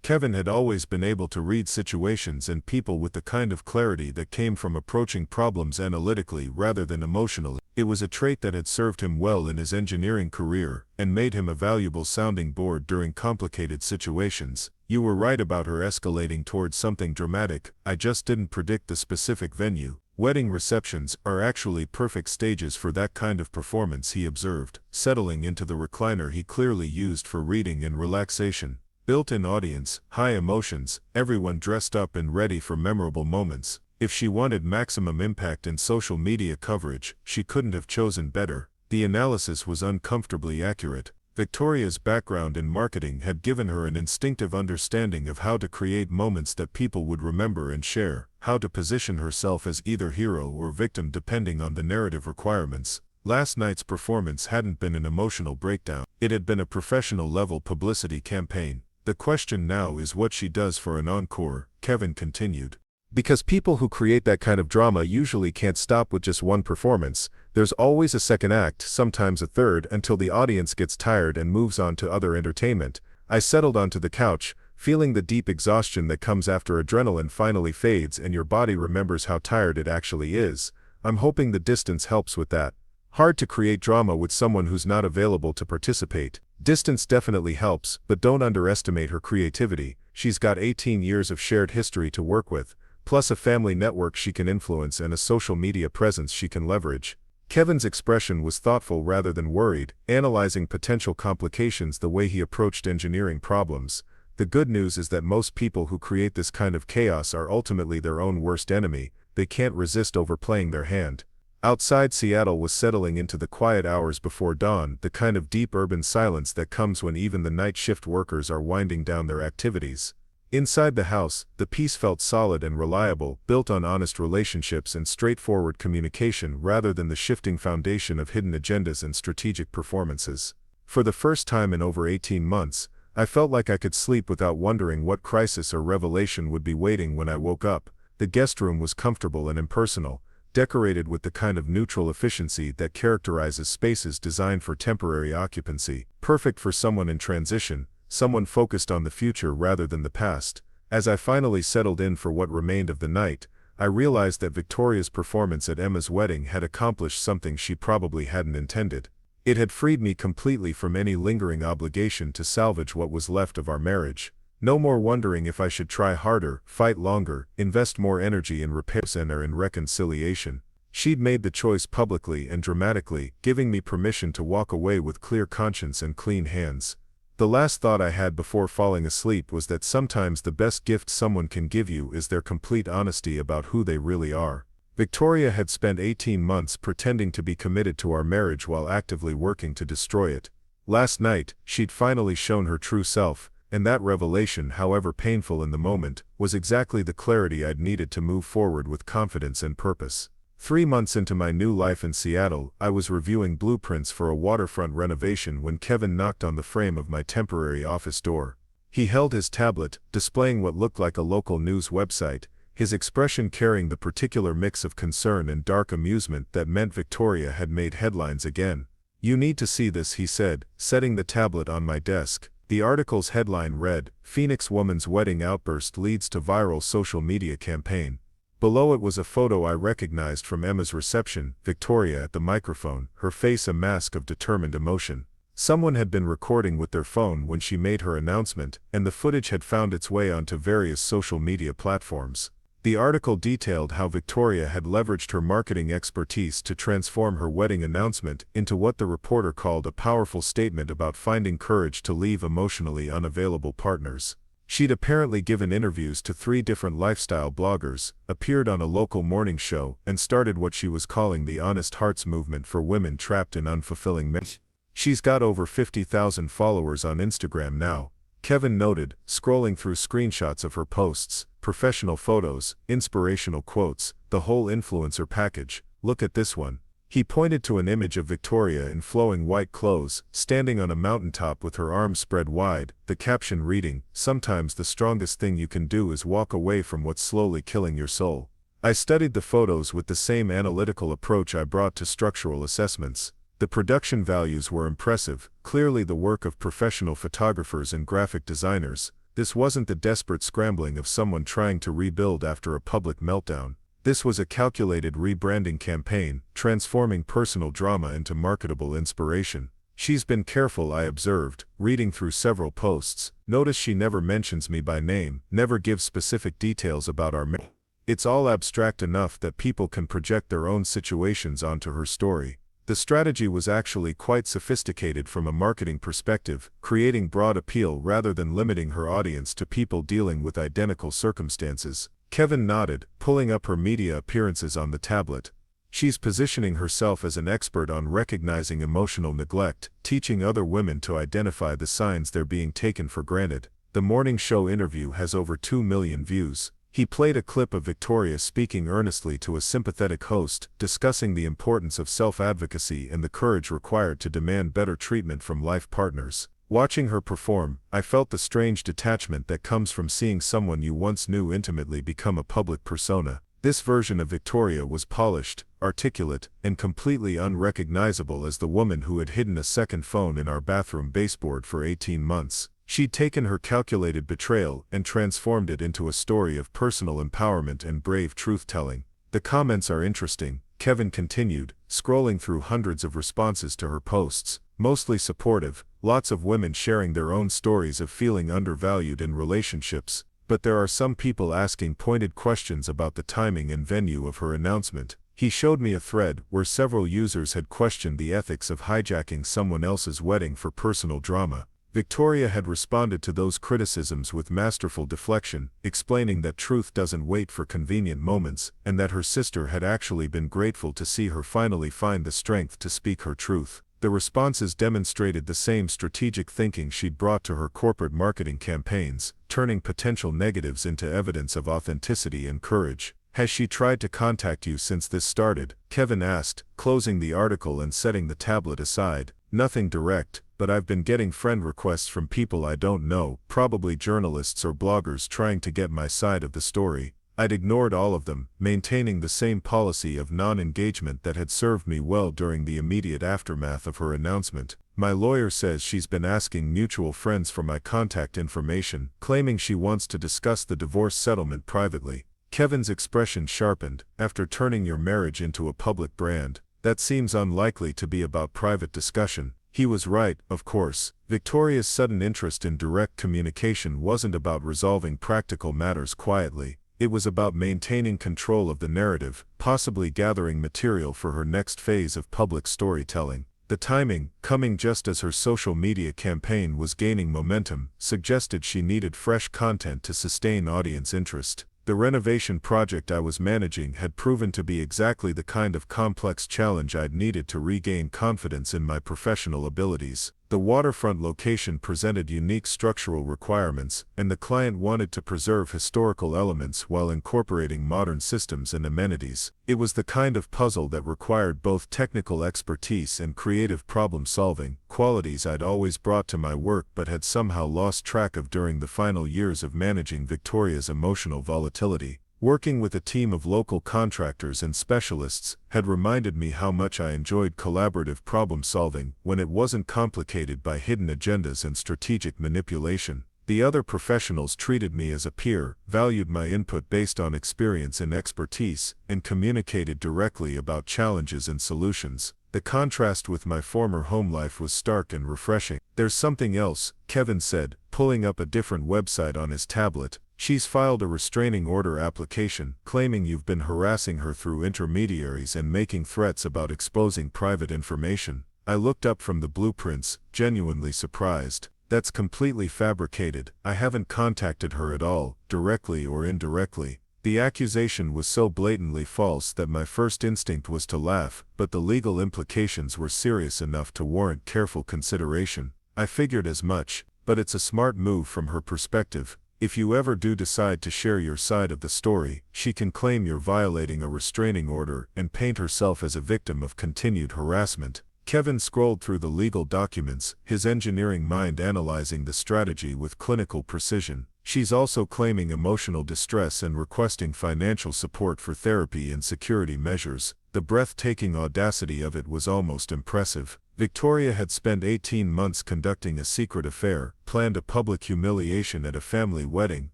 Kevin had always been able to read situations and people with the kind of clarity that came from approaching problems analytically rather than emotionally. It was a trait that had served him well in his engineering career, and made him a valuable sounding board during complicated situations. "You were right about her escalating towards something dramatic, I just didn't predict the specific venue. Wedding receptions are actually perfect stages for that kind of performance," he observed, settling into the recliner he clearly used for reading and relaxation. Built-in audience, high emotions, everyone dressed up and ready for memorable moments. If she wanted maximum impact in social media coverage, she couldn't have chosen better. The analysis was uncomfortably accurate. Victoria's background in marketing had given her an instinctive understanding of how to create moments that people would remember and share, how to position herself as either hero or victim depending on the narrative requirements. Last night's performance hadn't been an emotional breakdown. It had been a professional-level publicity campaign. "The question now is what she does for an encore," Kevin continued. "Because people who create that kind of drama usually can't stop with just one performance. There's always a second act, sometimes a third, until the audience gets tired and moves on to other entertainment." I settled onto the couch, feeling the deep exhaustion that comes after adrenaline finally fades and your body remembers how tired it actually is. "I'm hoping the distance helps with that. Hard to create drama with someone who's not available to participate." "Distance definitely helps, but don't underestimate her creativity. She's got 18 years of shared history to work with, plus a family network she can influence and a social media presence she can leverage." Kevin's expression was thoughtful rather than worried, analyzing potential complications the way he approached engineering problems. "The good news is that most people who create this kind of chaos are ultimately their own worst enemy. They can't resist overplaying their hand." Outside, Seattle was settling into the quiet hours before dawn, the kind of deep urban silence that comes when even the night shift workers are winding down their activities. Inside the house, the peace felt solid and reliable, built on honest relationships and straightforward communication rather than the shifting foundation of hidden agendas and strategic performances. For the first time in over 18 months, I felt like I could sleep without wondering what crisis or revelation would be waiting when I woke up. The guest room was comfortable and impersonal, decorated with the kind of neutral efficiency that characterizes spaces designed for temporary occupancy, perfect for someone in transition, someone focused on the future rather than the past. As I finally settled in for what remained of the night, I realized that Victoria's performance at Emma's wedding had accomplished something she probably hadn't intended. It had freed me completely from any lingering obligation to salvage what was left of our marriage. No more wondering if I should try harder, fight longer, invest more energy in repairs and in reconciliation. She'd made the choice publicly and dramatically, giving me permission to walk away with clear conscience and clean hands. The last thought I had before falling asleep was that sometimes the best gift someone can give you is their complete honesty about who they really are. Victoria had spent 18 months pretending to be committed to our marriage while actively working to destroy it. Last night, she'd finally shown her true self, and that revelation, however painful in the moment, was exactly the clarity I'd needed to move forward with confidence and purpose. 3 months into my new life in Seattle, I was reviewing blueprints for a waterfront renovation when Kevin knocked on the frame of my temporary office door. He held his tablet, displaying what looked like a local news website, his expression carrying the particular mix of concern and dark amusement that meant Victoria had made headlines again. "You need to see this," he said, setting the tablet on my desk. The article's headline read, "Phoenix Woman's Wedding Outburst Leads to Viral Social Media Campaign." Below it was a photo I recognized from Emma's reception, Victoria at the microphone, her face a mask of determined emotion. Someone had been recording with their phone when she made her announcement, and the footage had found its way onto various social media platforms. The article detailed how Victoria had leveraged her marketing expertise to transform her wedding announcement into what the reporter called a powerful statement about finding courage to leave emotionally unavailable partners. She'd apparently given interviews to 3 different lifestyle bloggers, appeared on a local morning show, and started what she was calling the Honest Hearts movement for women trapped in unfulfilling marriages. She's got over 50,000 followers on Instagram now, Kevin noted, scrolling through screenshots of her posts, professional photos, inspirational quotes, the whole influencer package. "Look at this one." He pointed to an image of Victoria in flowing white clothes, standing on a mountaintop with her arms spread wide, the caption reading, "Sometimes the strongest thing you can do is walk away from what's slowly killing your soul." I studied the photos with the same analytical approach I brought to structural assessments. The production values were impressive, clearly the work of professional photographers and graphic designers. This wasn't the desperate scrambling of someone trying to rebuild after a public meltdown. This was a calculated rebranding campaign, transforming personal drama into marketable inspiration. "She's been careful," I observed, reading through several posts. "Notice she never mentions me by name, never gives specific details about our marriage. It's all abstract enough that people can project their own situations onto her story." The strategy was actually quite sophisticated from a marketing perspective, creating broad appeal rather than limiting her audience to people dealing with identical circumstances. Kevin nodded, pulling up her media appearances on the tablet. "She's positioning herself as an expert on recognizing emotional neglect, teaching other women to identify the signs they're being taken for granted." The morning show interview has over 2 million views. He played a clip of Victoria speaking earnestly to a sympathetic host, discussing the importance of self-advocacy and the courage required to demand better treatment from life partners. Watching her perform, I felt the strange detachment that comes from seeing someone you once knew intimately become a public persona. This version of Victoria was polished, articulate, and completely unrecognizable as the woman who had hidden a second phone in our bathroom baseboard for 18 months. She'd taken her calculated betrayal and transformed it into a story of personal empowerment and brave truth-telling. "The comments are interesting," Kevin continued, scrolling through hundreds of responses to her posts, mostly supportive, lots of women sharing their own stories of feeling undervalued in relationships. "But there are some people asking pointed questions about the timing and venue of her announcement." He showed me a thread where several users had questioned the ethics of hijacking someone else's wedding for personal drama. Victoria had responded to those criticisms with masterful deflection, explaining that truth doesn't wait for convenient moments, and that her sister had actually been grateful to see her finally find the strength to speak her truth. The responses demonstrated the same strategic thinking she'd brought to her corporate marketing campaigns, turning potential negatives into evidence of authenticity and courage. "Has she tried to contact you since this started?" Kevin asked, closing the article and setting the tablet aside. Nothing direct, but I've been getting friend requests from people I don't know, probably journalists or bloggers trying to get my side of the story. I'd ignored all of them, maintaining the same policy of non-engagement that had served me well during the immediate aftermath of her announcement. My lawyer says she's been asking mutual friends for my contact information, claiming she wants to discuss the divorce settlement privately. Kevin's expression sharpened. After turning your marriage into a public brand, that seems unlikely to be about private discussion. He was right, of course. Victoria's sudden interest in direct communication wasn't about resolving practical matters quietly. It was about maintaining control of the narrative, possibly gathering material for her next phase of public storytelling. The timing, coming just as her social media campaign was gaining momentum, suggested she needed fresh content to sustain audience interest. The renovation project I was managing had proven to be exactly the kind of complex challenge I'd needed to regain confidence in my professional abilities. The waterfront location presented unique structural requirements, and the client wanted to preserve historical elements while incorporating modern systems and amenities. It was the kind of puzzle that required both technical expertise and creative problem-solving, qualities I'd always brought to my work but had somehow lost track of during the final years of managing Victoria's emotional volatility. Working with a team of local contractors and specialists had reminded me how much I enjoyed collaborative problem-solving when it wasn't complicated by hidden agendas and strategic manipulation. The other professionals treated me as a peer, valued my input based on experience and expertise, and communicated directly about challenges and solutions. The contrast with my former home life was stark and refreshing. "There's something else," Kevin said, pulling up a different website on his tablet. "She's filed a restraining order application, claiming you've been harassing her through intermediaries and making threats about exposing private information." I looked up from the blueprints, genuinely surprised. "That's completely fabricated. I haven't contacted her at all, directly or indirectly." The accusation was so blatantly false that my first instinct was to laugh, but the legal implications were serious enough to warrant careful consideration. I figured as much, but it's a smart move from her perspective. If you ever do decide to share your side of the story, she can claim you're violating a restraining order and paint herself as a victim of continued harassment. Kevin scrolled through the legal documents, his engineering mind analyzing the strategy with clinical precision. She's also claiming emotional distress and requesting financial support for therapy and security measures. The breathtaking audacity of it was almost impressive. Victoria had spent 18 months conducting a secret affair, planned a public humiliation at a family wedding,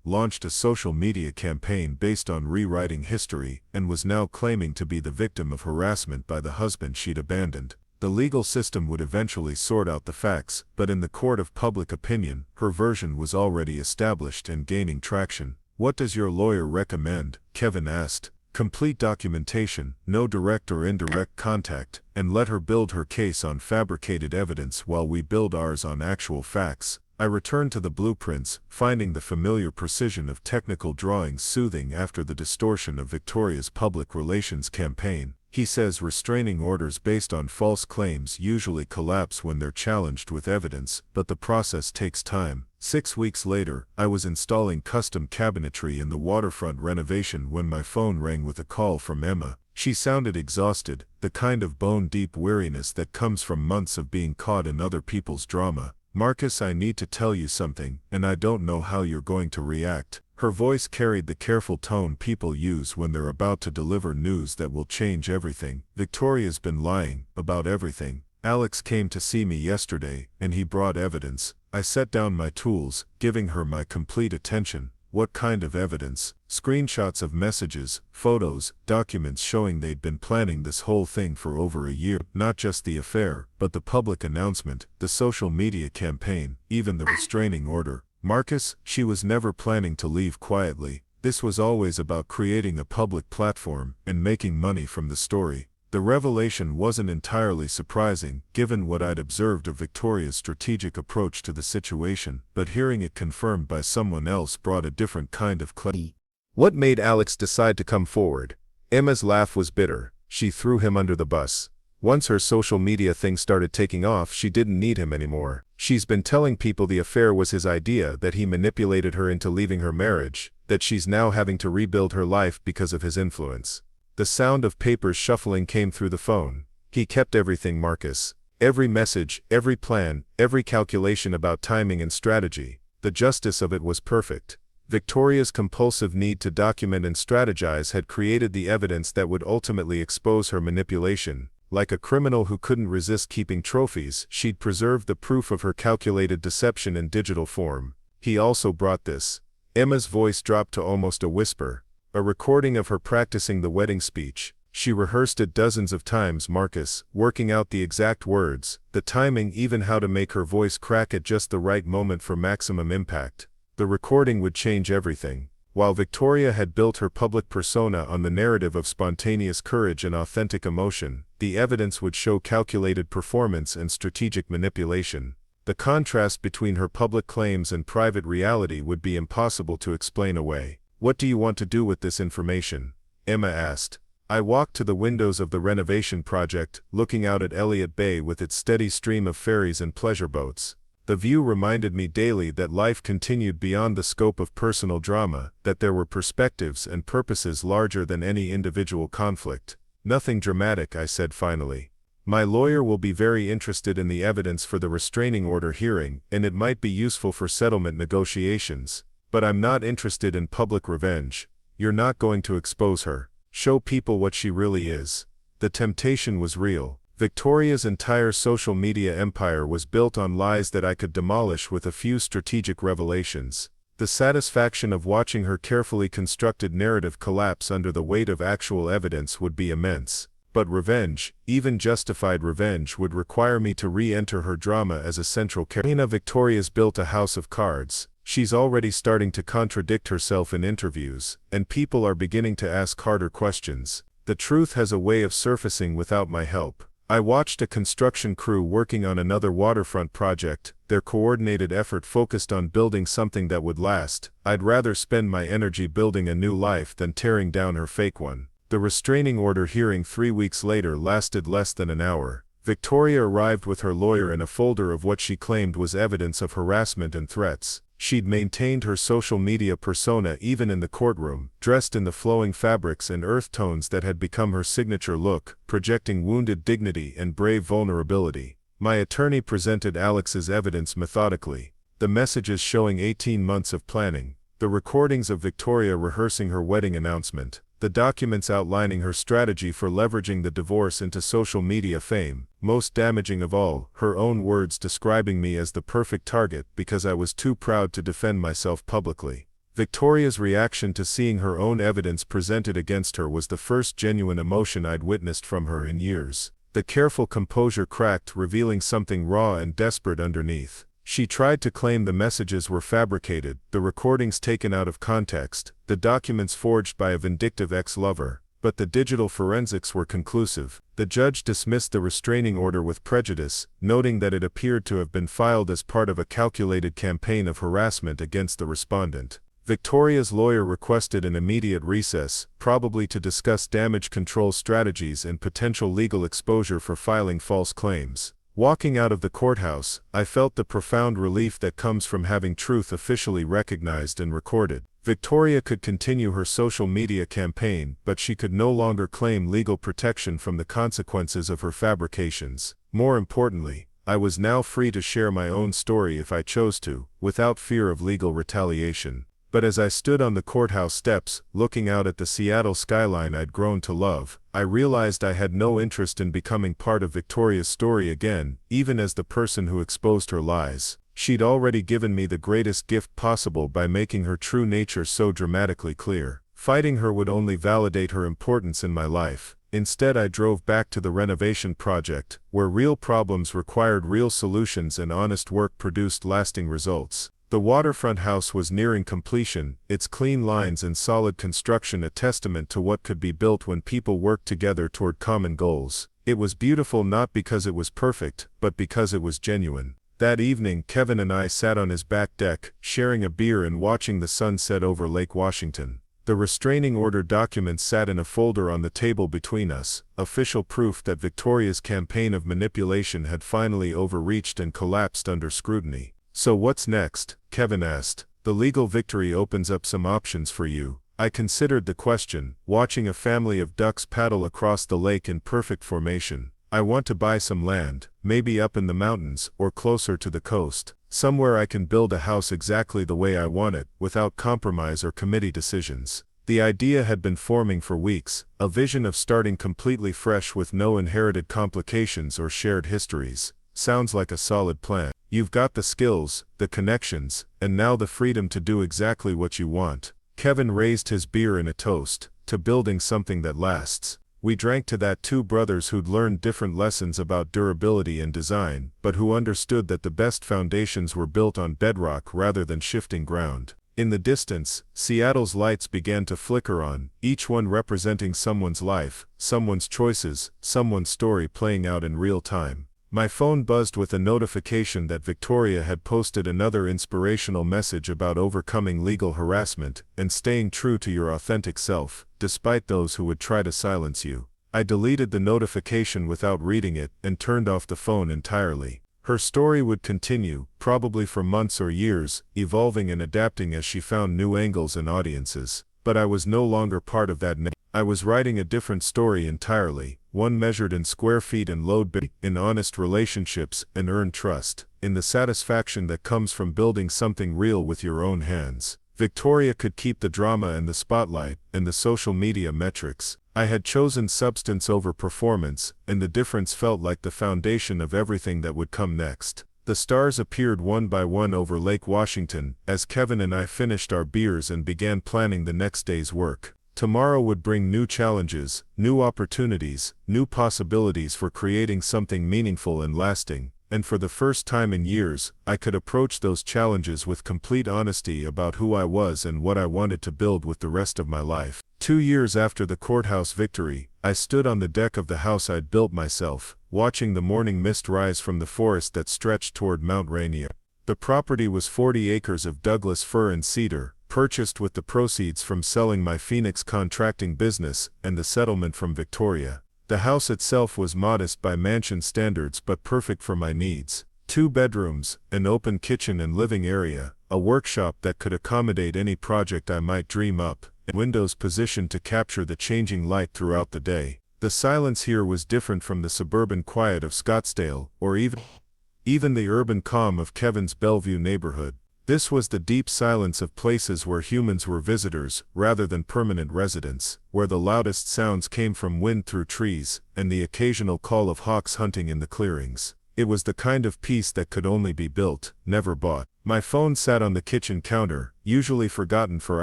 launched a social media campaign based on rewriting history, and was now claiming to be the victim of harassment by the husband she'd abandoned. The legal system would eventually sort out the facts, but in the court of public opinion, her version was already established and gaining traction. "What does your lawyer recommend?" Kevin asked. "Complete documentation, no direct or indirect contact, and let her build her case on fabricated evidence while we build ours on actual facts." I returned to the blueprints, finding the familiar precision of technical drawings soothing after the distortion of Victoria's public relations campaign. He says restraining orders based on false claims usually collapse when they're challenged with evidence, but the process takes time. 6 weeks later, I was installing custom cabinetry in the waterfront renovation when my phone rang with a call from Emma. She sounded exhausted, the kind of bone-deep weariness that comes from months of being caught in other people's drama. "Marcus, I need to tell you something, and I don't know how you're going to react." Her voice carried the careful tone people use when they're about to deliver news that will change everything. "Victoria's been lying about everything. Alex came to see me yesterday, and he brought evidence." I set down my tools, giving her my complete attention. "What kind of evidence?" "Screenshots of messages, photos, documents showing they'd been planning this whole thing for over a year. Not just the affair, but the public announcement, the social media campaign, even the restraining order." "Marcus, she was never planning to leave quietly. This was always about creating a public platform and making money from the story." The revelation wasn't entirely surprising, given what I'd observed of Victoria's strategic approach to the situation, but hearing it confirmed by someone else brought a different kind of clarity. What made Alex decide to come forward? Emma's laugh was bitter. She threw him under the bus. Once her social media thing started taking off, she didn't need him anymore. She's been telling people the affair was his idea, that he manipulated her into leaving her marriage, that she's now having to rebuild her life because of his influence. The sound of papers shuffling came through the phone. "He kept everything, Marcus. Every message, every plan, every calculation about timing and strategy. The justice of it was perfect. Victoria's compulsive need to document and strategize had created the evidence that would ultimately expose her manipulation. Like a criminal who couldn't resist keeping trophies, she'd preserved the proof of her calculated deception in digital form. He also brought this. Emma's voice dropped to almost a whisper. A recording of her practicing the wedding speech. She rehearsed it dozens of times, Marcus, working out the exact words, the timing, even how to make her voice crack at just the right moment for maximum impact. The recording would change everything. While Victoria had built her public persona on the narrative of spontaneous courage and authentic emotion, the evidence would show calculated performance and strategic manipulation. The contrast between her public claims and private reality would be impossible to explain away. "What do you want to do with this information?" Emma asked. I walked to the windows of the renovation project, looking out at Elliott Bay with its steady stream of ferries and pleasure boats. The view reminded me daily that life continued beyond the scope of personal drama, that there were perspectives and purposes larger than any individual conflict. "Nothing dramatic," I said finally. "My lawyer will be very interested in the evidence for the restraining order hearing, and it might be useful for settlement negotiations. But I'm not interested in public revenge. You're not going to expose her. Show people what she really is." The temptation was real. Victoria's entire social media empire was built on lies that I could demolish with a few strategic revelations. The satisfaction of watching her carefully constructed narrative collapse under the weight of actual evidence would be immense. But revenge, even justified revenge, would require me to re-enter her drama as a central character. Victoria's built a house of cards. She's already starting to contradict herself in interviews, and people are beginning to ask harder questions. The truth has a way of surfacing without my help. I watched a construction crew working on another waterfront project, their coordinated effort focused on building something that would last. I'd rather spend my energy building a new life than tearing down her fake one. The restraining order hearing 3 weeks later lasted less than an hour. Victoria arrived with her lawyer and a folder of what she claimed was evidence of harassment and threats. She'd maintained her social media persona even in the courtroom, dressed in the flowing fabrics and earth tones that had become her signature look, projecting wounded dignity and brave vulnerability. My attorney presented Alex's evidence methodically. The messages showing 18 months of planning, the recordings of Victoria rehearsing her wedding announcement, the documents outlining her strategy for leveraging the divorce into social media fame. Most damaging of all, her own words describing me as the perfect target because I was too proud to defend myself publicly. Victoria's reaction to seeing her own evidence presented against her was the first genuine emotion I'd witnessed from her in years. The careful composure cracked, revealing something raw and desperate underneath. She tried to claim the messages were fabricated, the recordings taken out of context, the documents forged by a vindictive ex-lover. But the digital forensics were conclusive. The judge dismissed the restraining order with prejudice, noting that it appeared to have been filed as part of a calculated campaign of harassment against the respondent. Victoria's lawyer requested an immediate recess, probably to discuss damage control strategies and potential legal exposure for filing false claims. Walking out of the courthouse, I felt the profound relief that comes from having truth officially recognized and recorded. Victoria could continue her social media campaign, but she could no longer claim legal protection from the consequences of her fabrications. More importantly, I was now free to share my own story if I chose to, without fear of legal retaliation. But as I stood on the courthouse steps, looking out at the Seattle skyline I'd grown to love, I realized I had no interest in becoming part of Victoria's story again, even as the person who exposed her lies. She'd already given me the greatest gift possible by making her true nature so dramatically clear. Fighting her would only validate her importance in my life. Instead, I drove back to the renovation project, where real problems required real solutions and honest work produced lasting results. The waterfront house was nearing completion, its clean lines and solid construction a testament to what could be built when people worked together toward common goals. It was beautiful not because it was perfect, but because it was genuine. That evening, Kevin and I sat on his back deck, sharing a beer and watching the sun set over Lake Washington. The restraining order documents sat in a folder on the table between us, official proof that Victoria's campaign of manipulation had finally overreached and collapsed under scrutiny. "So what's next?" Kevin asked. "The legal victory opens up some options for you." I considered the question, watching a family of ducks paddle across the lake in perfect formation. I want to buy some land, maybe up in the mountains or closer to the coast, somewhere I can build a house exactly the way I want it, without compromise or committee decisions. The idea had been forming for weeks, a vision of starting completely fresh with no inherited complications or shared histories. Sounds like a solid plan. You've got the skills, the connections, and now the freedom to do exactly what you want. Kevin raised his beer in a toast to building something that lasts. We drank to that, two brothers who'd learned different lessons about durability and design, but who understood that the best foundations were built on bedrock rather than shifting ground. In the distance, Seattle's lights began to flicker on, each one representing someone's life, someone's choices, someone's story playing out in real time. My phone buzzed with a notification that Victoria had posted another inspirational message about overcoming legal harassment and staying true to your authentic self, despite those who would try to silence you. I deleted the notification without reading it and turned off the phone entirely. Her story would continue, probably for months or years, evolving and adapting as she found new angles and audiences. But I was no longer part of that. I was writing a different story entirely, one measured in square feet and load, in honest relationships and earned trust, in the satisfaction that comes from building something real with your own hands. Victoria could keep the drama and the spotlight, and the social media metrics. I had chosen substance over performance, and the difference felt like the foundation of everything that would come next. The stars appeared one by one over Lake Washington, as Kevin and I finished our beers and began planning the next day's work. Tomorrow would bring new challenges, new opportunities, new possibilities for creating something meaningful and lasting. And for the first time in years, I could approach those challenges with complete honesty about who I was and what I wanted to build with the rest of my life. 2 years after the courthouse victory, I stood on the deck of the house I'd built myself, watching the morning mist rise from the forest that stretched toward Mount Rainier. The property was 40 acres of Douglas fir and cedar, purchased with the proceeds from selling my Phoenix contracting business and the settlement from Victoria. The house itself was modest by mansion standards but perfect for my needs. 2 bedrooms, an open kitchen and living area, a workshop that could accommodate any project I might dream up, and windows positioned to capture the changing light throughout the day. The silence here was different from the suburban quiet of Scottsdale, or even the urban calm of Kevin's Bellevue neighborhood. This was the deep silence of places where humans were visitors, rather than permanent residents, where the loudest sounds came from wind through trees, and the occasional call of hawks hunting in the clearings. It was the kind of peace that could only be built, never bought. My phone sat on the kitchen counter, usually forgotten for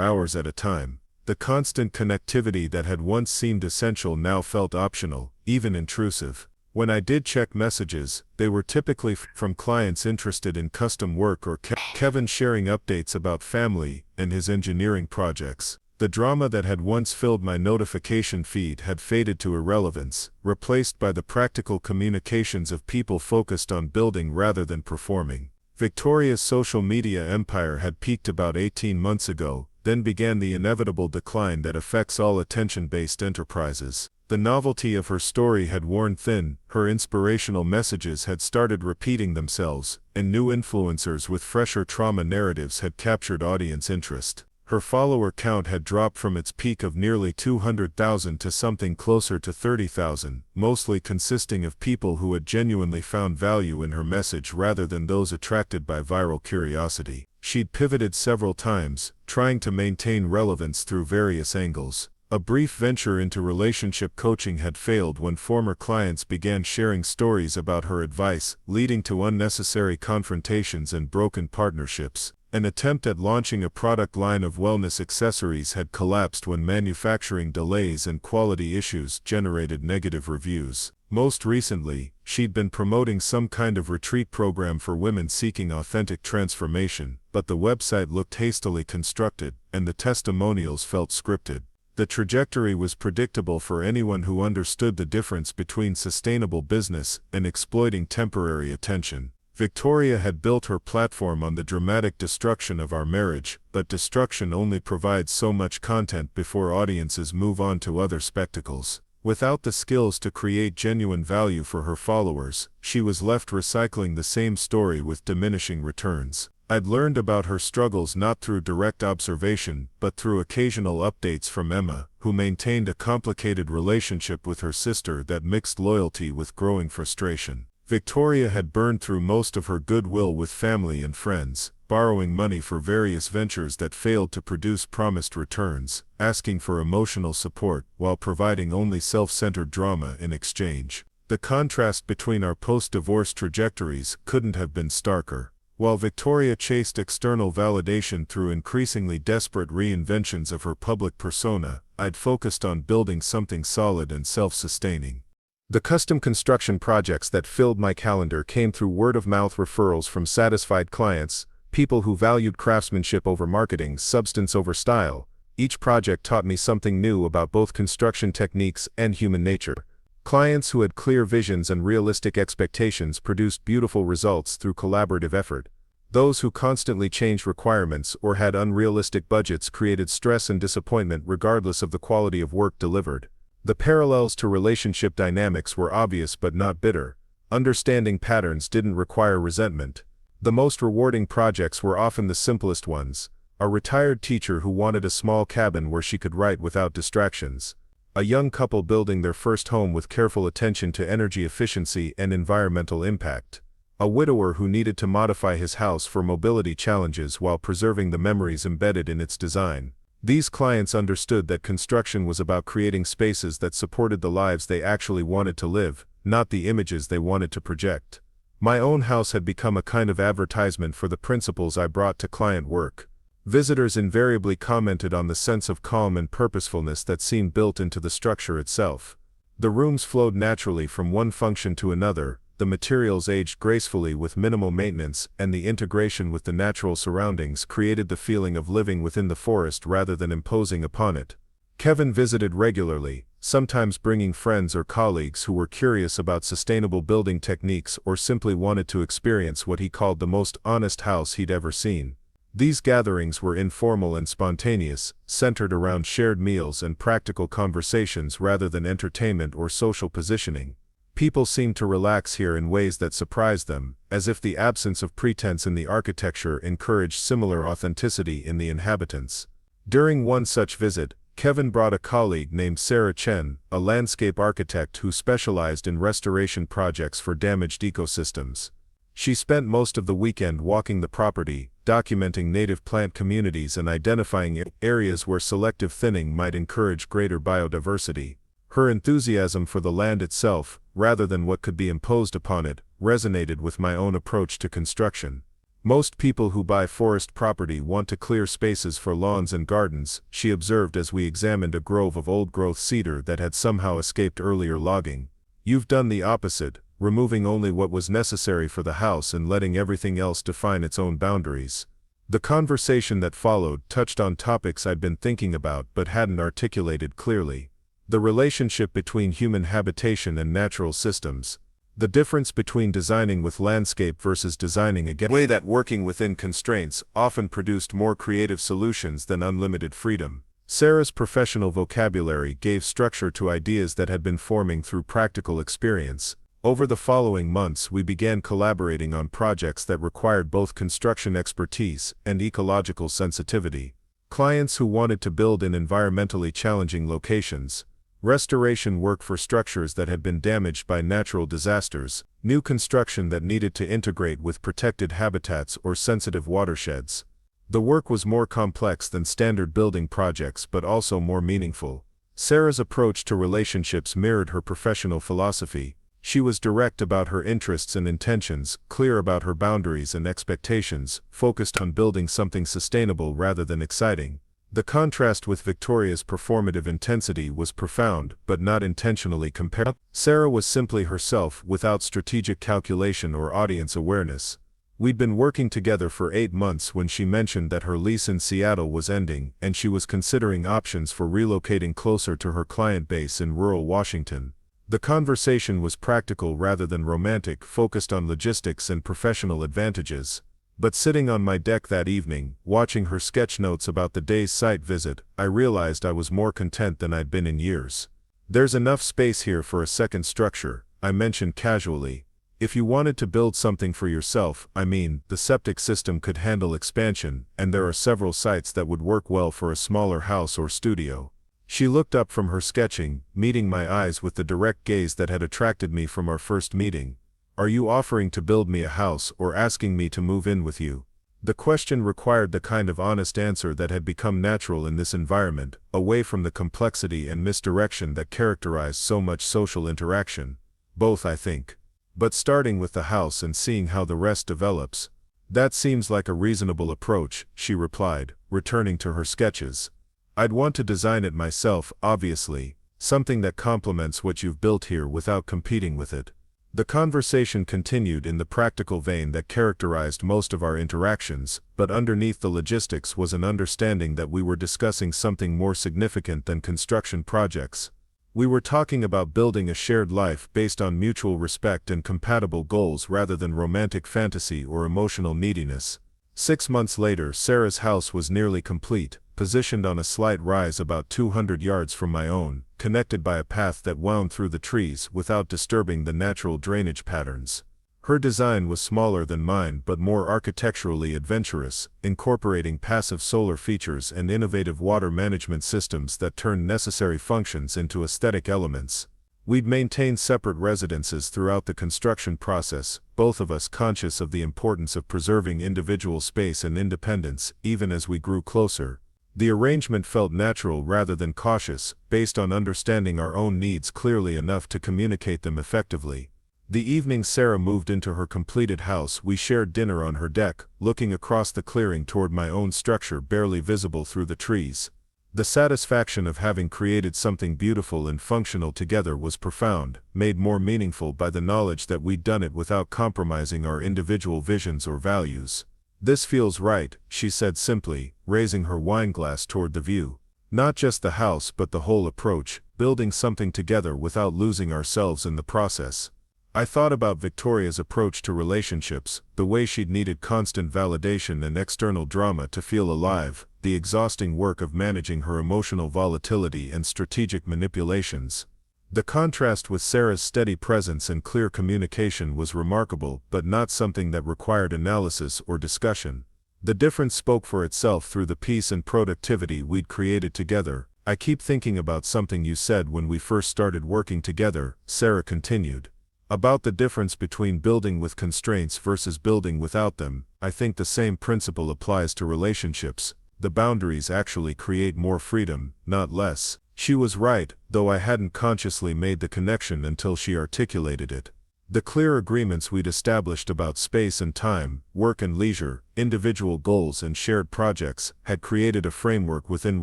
hours at a time. The constant connectivity that had once seemed essential now felt optional, even intrusive. When I did check messages, they were typically from clients interested in custom work or Kevin sharing updates about family and his engineering projects. The drama that had once filled my notification feed had faded to irrelevance, replaced by the practical communications of people focused on building rather than performing. Victoria's social media empire had peaked about 18 months ago, then began the inevitable decline that affects all attention-based enterprises. The novelty of her story had worn thin, her inspirational messages had started repeating themselves, and new influencers with fresher trauma narratives had captured audience interest. Her follower count had dropped from its peak of nearly 200,000 to something closer to 30,000, mostly consisting of people who had genuinely found value in her message rather than those attracted by viral curiosity. She'd pivoted several times, trying to maintain relevance through various angles. A brief venture into relationship coaching had failed when former clients began sharing stories about her advice, leading to unnecessary confrontations and broken partnerships. An attempt at launching a product line of wellness accessories had collapsed when manufacturing delays and quality issues generated negative reviews. Most recently, she'd been promoting some kind of retreat program for women seeking authentic transformation, but the website looked hastily constructed, and the testimonials felt scripted. The trajectory was predictable for anyone who understood the difference between sustainable business and exploiting temporary attention. Victoria had built her platform on the dramatic destruction of our marriage, but destruction only provides so much content before audiences move on to other spectacles. Without the skills to create genuine value for her followers, she was left recycling the same story with diminishing returns. I'd learned about her struggles not through direct observation, but through occasional updates from Emma, who maintained a complicated relationship with her sister that mixed loyalty with growing frustration. Victoria had burned through most of her goodwill with family and friends, borrowing money for various ventures that failed to produce promised returns, asking for emotional support while providing only self-centered drama in exchange. The contrast between our post-divorce trajectories couldn't have been starker. While Victoria chased external validation through increasingly desperate reinventions of her public persona, I'd focused on building something solid and self-sustaining. The custom construction projects that filled my calendar came through word-of-mouth referrals from satisfied clients, people who valued craftsmanship over marketing, substance over style. Each project taught me something new about both construction techniques and human nature. Clients who had clear visions and realistic expectations produced beautiful results through collaborative effort. Those who constantly changed requirements or had unrealistic budgets created stress and disappointment regardless of the quality of work delivered. The parallels to relationship dynamics were obvious but not bitter. Understanding patterns didn't require resentment. The most rewarding projects were often the simplest ones. A retired teacher who wanted a small cabin where she could write without distractions. A young couple building their first home with careful attention to energy efficiency and environmental impact. A widower who needed to modify his house for mobility challenges while preserving the memories embedded in its design. These clients understood that construction was about creating spaces that supported the lives they actually wanted to live, not the images they wanted to project. My own house had become a kind of advertisement for the principles I brought to client work. Visitors invariably commented on the sense of calm and purposefulness that seemed built into the structure itself. The rooms flowed naturally from one function to another, the materials aged gracefully with minimal maintenance, and the integration with the natural surroundings created the feeling of living within the forest rather than imposing upon it. Kevin visited regularly, sometimes bringing friends or colleagues who were curious about sustainable building techniques or simply wanted to experience what he called the most honest house he'd ever seen. These gatherings were informal and spontaneous, centered around shared meals and practical conversations rather than entertainment or social positioning. People seemed to relax here in ways that surprised them, as if the absence of pretense in the architecture encouraged similar authenticity in the inhabitants. During one such visit, Kevin brought a colleague named Sarah Chen, a landscape architect who specialized in restoration projects for damaged ecosystems. She spent most of the weekend walking the property, documenting native plant communities and identifying areas where selective thinning might encourage greater biodiversity. Her enthusiasm for the land itself, rather than what could be imposed upon it, resonated with my own approach to construction. Most people who buy forest property want to clear spaces for lawns and gardens, she observed as we examined a grove of old-growth cedar that had somehow escaped earlier logging. You've done the opposite, removing only what was necessary for the house and letting everything else define its own boundaries. The conversation that followed touched on topics I'd been thinking about but hadn't articulated clearly. The relationship between human habitation and natural systems. The difference between designing with landscape versus designing against the way that working within constraints often produced more creative solutions than unlimited freedom. Sarah's professional vocabulary gave structure to ideas that had been forming through practical experience. Over the following months we began collaborating on projects that required both construction expertise and ecological sensitivity. Clients who wanted to build in environmentally challenging locations, restoration work for structures that had been damaged by natural disasters, new construction that needed to integrate with protected habitats or sensitive watersheds. The work was more complex than standard building projects but also more meaningful. Sarah's approach to relationships mirrored her professional philosophy. She was direct about her interests and intentions, clear about her boundaries and expectations, focused on building something sustainable rather than exciting. The contrast with Victoria's performative intensity was profound, but not intentionally compared. Sarah was simply herself without strategic calculation or audience awareness. We'd been working together for 8 months when she mentioned that her lease in Seattle was ending and she was considering options for relocating closer to her client base in rural Washington. The conversation was practical rather than romantic, focused on logistics and professional advantages. But sitting on my deck that evening, watching her sketch notes about the day's site visit, I realized I was more content than I'd been in years. "There's enough space here for a second structure," I mentioned casually. If you wanted to build something for yourself, I mean, the septic system could handle expansion, and there are several sites that would work well for a smaller house or studio. She looked up from her sketching, meeting my eyes with the direct gaze that had attracted me from our first meeting. Are you offering to build me a house or asking me to move in with you? The question required the kind of honest answer that had become natural in this environment, away from the complexity and misdirection that characterized so much social interaction. Both, I think. But starting with the house and seeing how the rest develops. That seems like a reasonable approach, she replied, returning to her sketches. I'd want to design it myself, obviously, something that complements what you've built here without competing with it. The conversation continued in the practical vein that characterized most of our interactions, but underneath the logistics was an understanding that we were discussing something more significant than construction projects. We were talking about building a shared life based on mutual respect and compatible goals rather than romantic fantasy or emotional neediness. 6 months later, Sarah's house was nearly complete, positioned on a slight rise about 200 yards from my own, connected by a path that wound through the trees without disturbing the natural drainage patterns. Her design was smaller than mine but more architecturally adventurous, incorporating passive solar features and innovative water management systems that turned necessary functions into aesthetic elements. We'd maintained separate residences throughout the construction process, both of us conscious of the importance of preserving individual space and independence, even as we grew closer. The arrangement felt natural rather than cautious, based on understanding our own needs clearly enough to communicate them effectively. The evening Sarah moved into her completed house, we shared dinner on her deck, looking across the clearing toward my own structure barely visible through the trees. The satisfaction of having created something beautiful and functional together was profound, made more meaningful by the knowledge that we'd done it without compromising our individual visions or values. This feels right, she said simply, raising her wineglass toward the view. Not just the house but the whole approach, building something together without losing ourselves in the process. I thought about Victoria's approach to relationships, the way she'd needed constant validation and external drama to feel alive, the exhausting work of managing her emotional volatility and strategic manipulations. The contrast with Sarah's steady presence and clear communication was remarkable, but not something that required analysis or discussion. The difference spoke for itself through the peace and productivity we'd created together. I keep thinking about something you said when we first started working together, Sarah continued. About the difference between building with constraints versus building without them. I think the same principle applies to relationships. The boundaries actually create more freedom, not less. She was right, though I hadn't consciously made the connection until she articulated it. The clear agreements we'd established about space and time, work and leisure, individual goals and shared projects, had created a framework within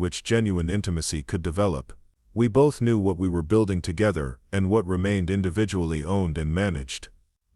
which genuine intimacy could develop. We both knew what we were building together, and what remained individually owned and managed.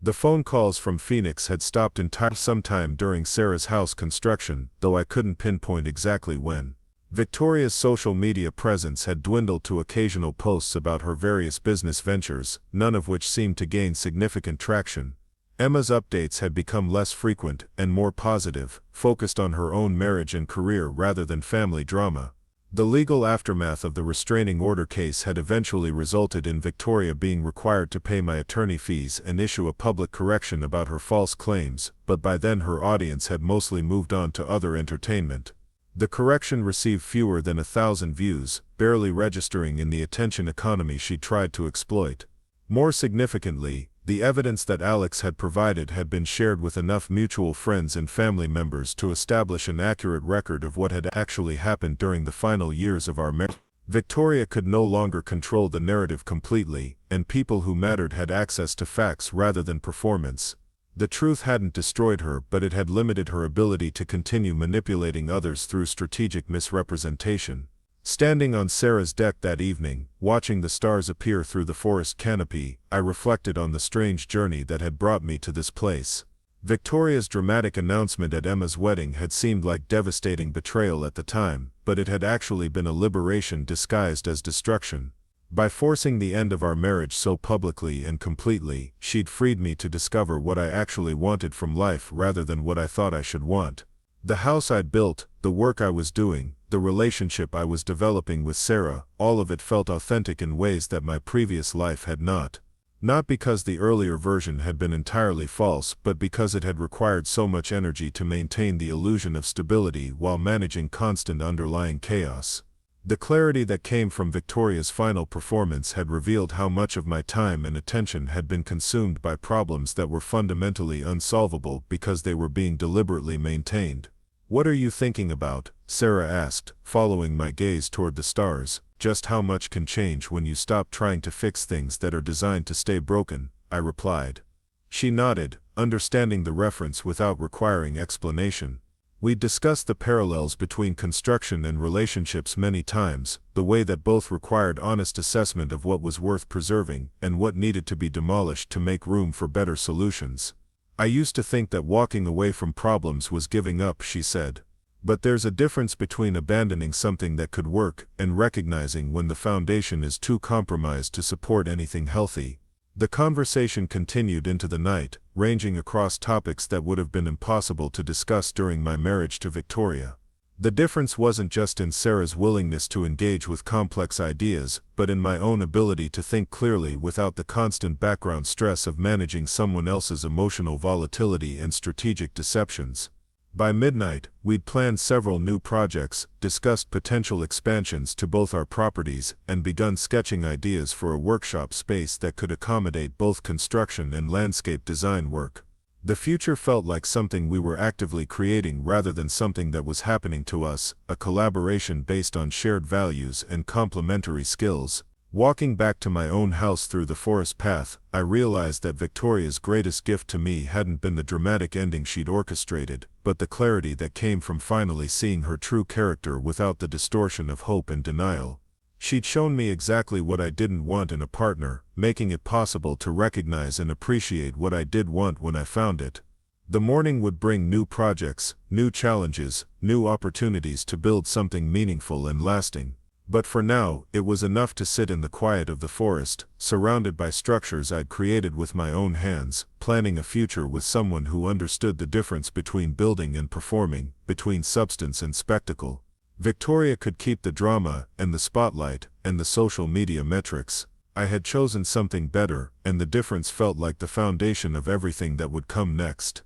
The phone calls from Phoenix had stopped entirely sometime during Sarah's house construction, though I couldn't pinpoint exactly when. Victoria's social media presence had dwindled to occasional posts about her various business ventures, none of which seemed to gain significant traction. Emma's updates had become less frequent and more positive, focused on her own marriage and career rather than family drama. The legal aftermath of the restraining order case had eventually resulted in Victoria being required to pay my attorney fees and issue a public correction about her false claims, but by then her audience had mostly moved on to other entertainment. The correction received fewer than 1,000 views, barely registering in the attention economy she tried to exploit. More significantly, the evidence that Alex had provided had been shared with enough mutual friends and family members to establish an accurate record of what had actually happened during the final years of our marriage. Victoria could no longer control the narrative completely, and people who mattered had access to facts rather than performance. The truth hadn't destroyed her, but it had limited her ability to continue manipulating others through strategic misrepresentation. Standing on Sarah's deck that evening, watching the stars appear through the forest canopy, I reflected on the strange journey that had brought me to this place. Victoria's dramatic announcement at Emma's wedding had seemed like devastating betrayal at the time, but it had actually been a liberation disguised as destruction. By forcing the end of our marriage so publicly and completely, she'd freed me to discover what I actually wanted from life rather than what I thought I should want. The house I'd built, the work I was doing, the relationship I was developing with Sarah, all of it felt authentic in ways that my previous life had not. Not because the earlier version had been entirely false, but because it had required so much energy to maintain the illusion of stability while managing constant underlying chaos. The clarity that came from Victoria's final performance had revealed how much of my time and attention had been consumed by problems that were fundamentally unsolvable because they were being deliberately maintained. "What are you thinking about?" Sarah asked, following my gaze toward the stars. "Just how much can change when you stop trying to fix things that are designed to stay broken," I replied. She nodded, understanding the reference without requiring explanation. We'd discussed the parallels between construction and relationships many times, the way that both required honest assessment of what was worth preserving and what needed to be demolished to make room for better solutions. "I used to think that walking away from problems was giving up," she said. "But there's a difference between abandoning something that could work and recognizing when the foundation is too compromised to support anything healthy." The conversation continued into the night, ranging across topics that would have been impossible to discuss during my marriage to Victoria. The difference wasn't just in Sarah's willingness to engage with complex ideas, but in my own ability to think clearly without the constant background stress of managing someone else's emotional volatility and strategic deceptions. By midnight, we'd planned several new projects, discussed potential expansions to both our properties, and begun sketching ideas for a workshop space that could accommodate both construction and landscape design work. The future felt like something we were actively creating rather than something that was happening to us, a collaboration based on shared values and complementary skills. Walking back to my own house through the forest path, I realized that Victoria's greatest gift to me hadn't been the dramatic ending she'd orchestrated, but the clarity that came from finally seeing her true character without the distortion of hope and denial. She'd shown me exactly what I didn't want in a partner, making it possible to recognize and appreciate what I did want when I found it. The morning would bring new projects, new challenges, new opportunities to build something meaningful and lasting. But for now, it was enough to sit in the quiet of the forest, surrounded by structures I'd created with my own hands, planning a future with someone who understood the difference between building and performing, between substance and spectacle. Victoria could keep the drama, and the spotlight, and the social media metrics. I had chosen something better, and the difference felt like the foundation of everything that would come next.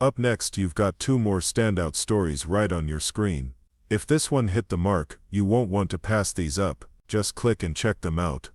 Up next, you've got 2 more standout stories right on your screen. If this one hit the mark, you won't want to pass these up. Just click and check them out.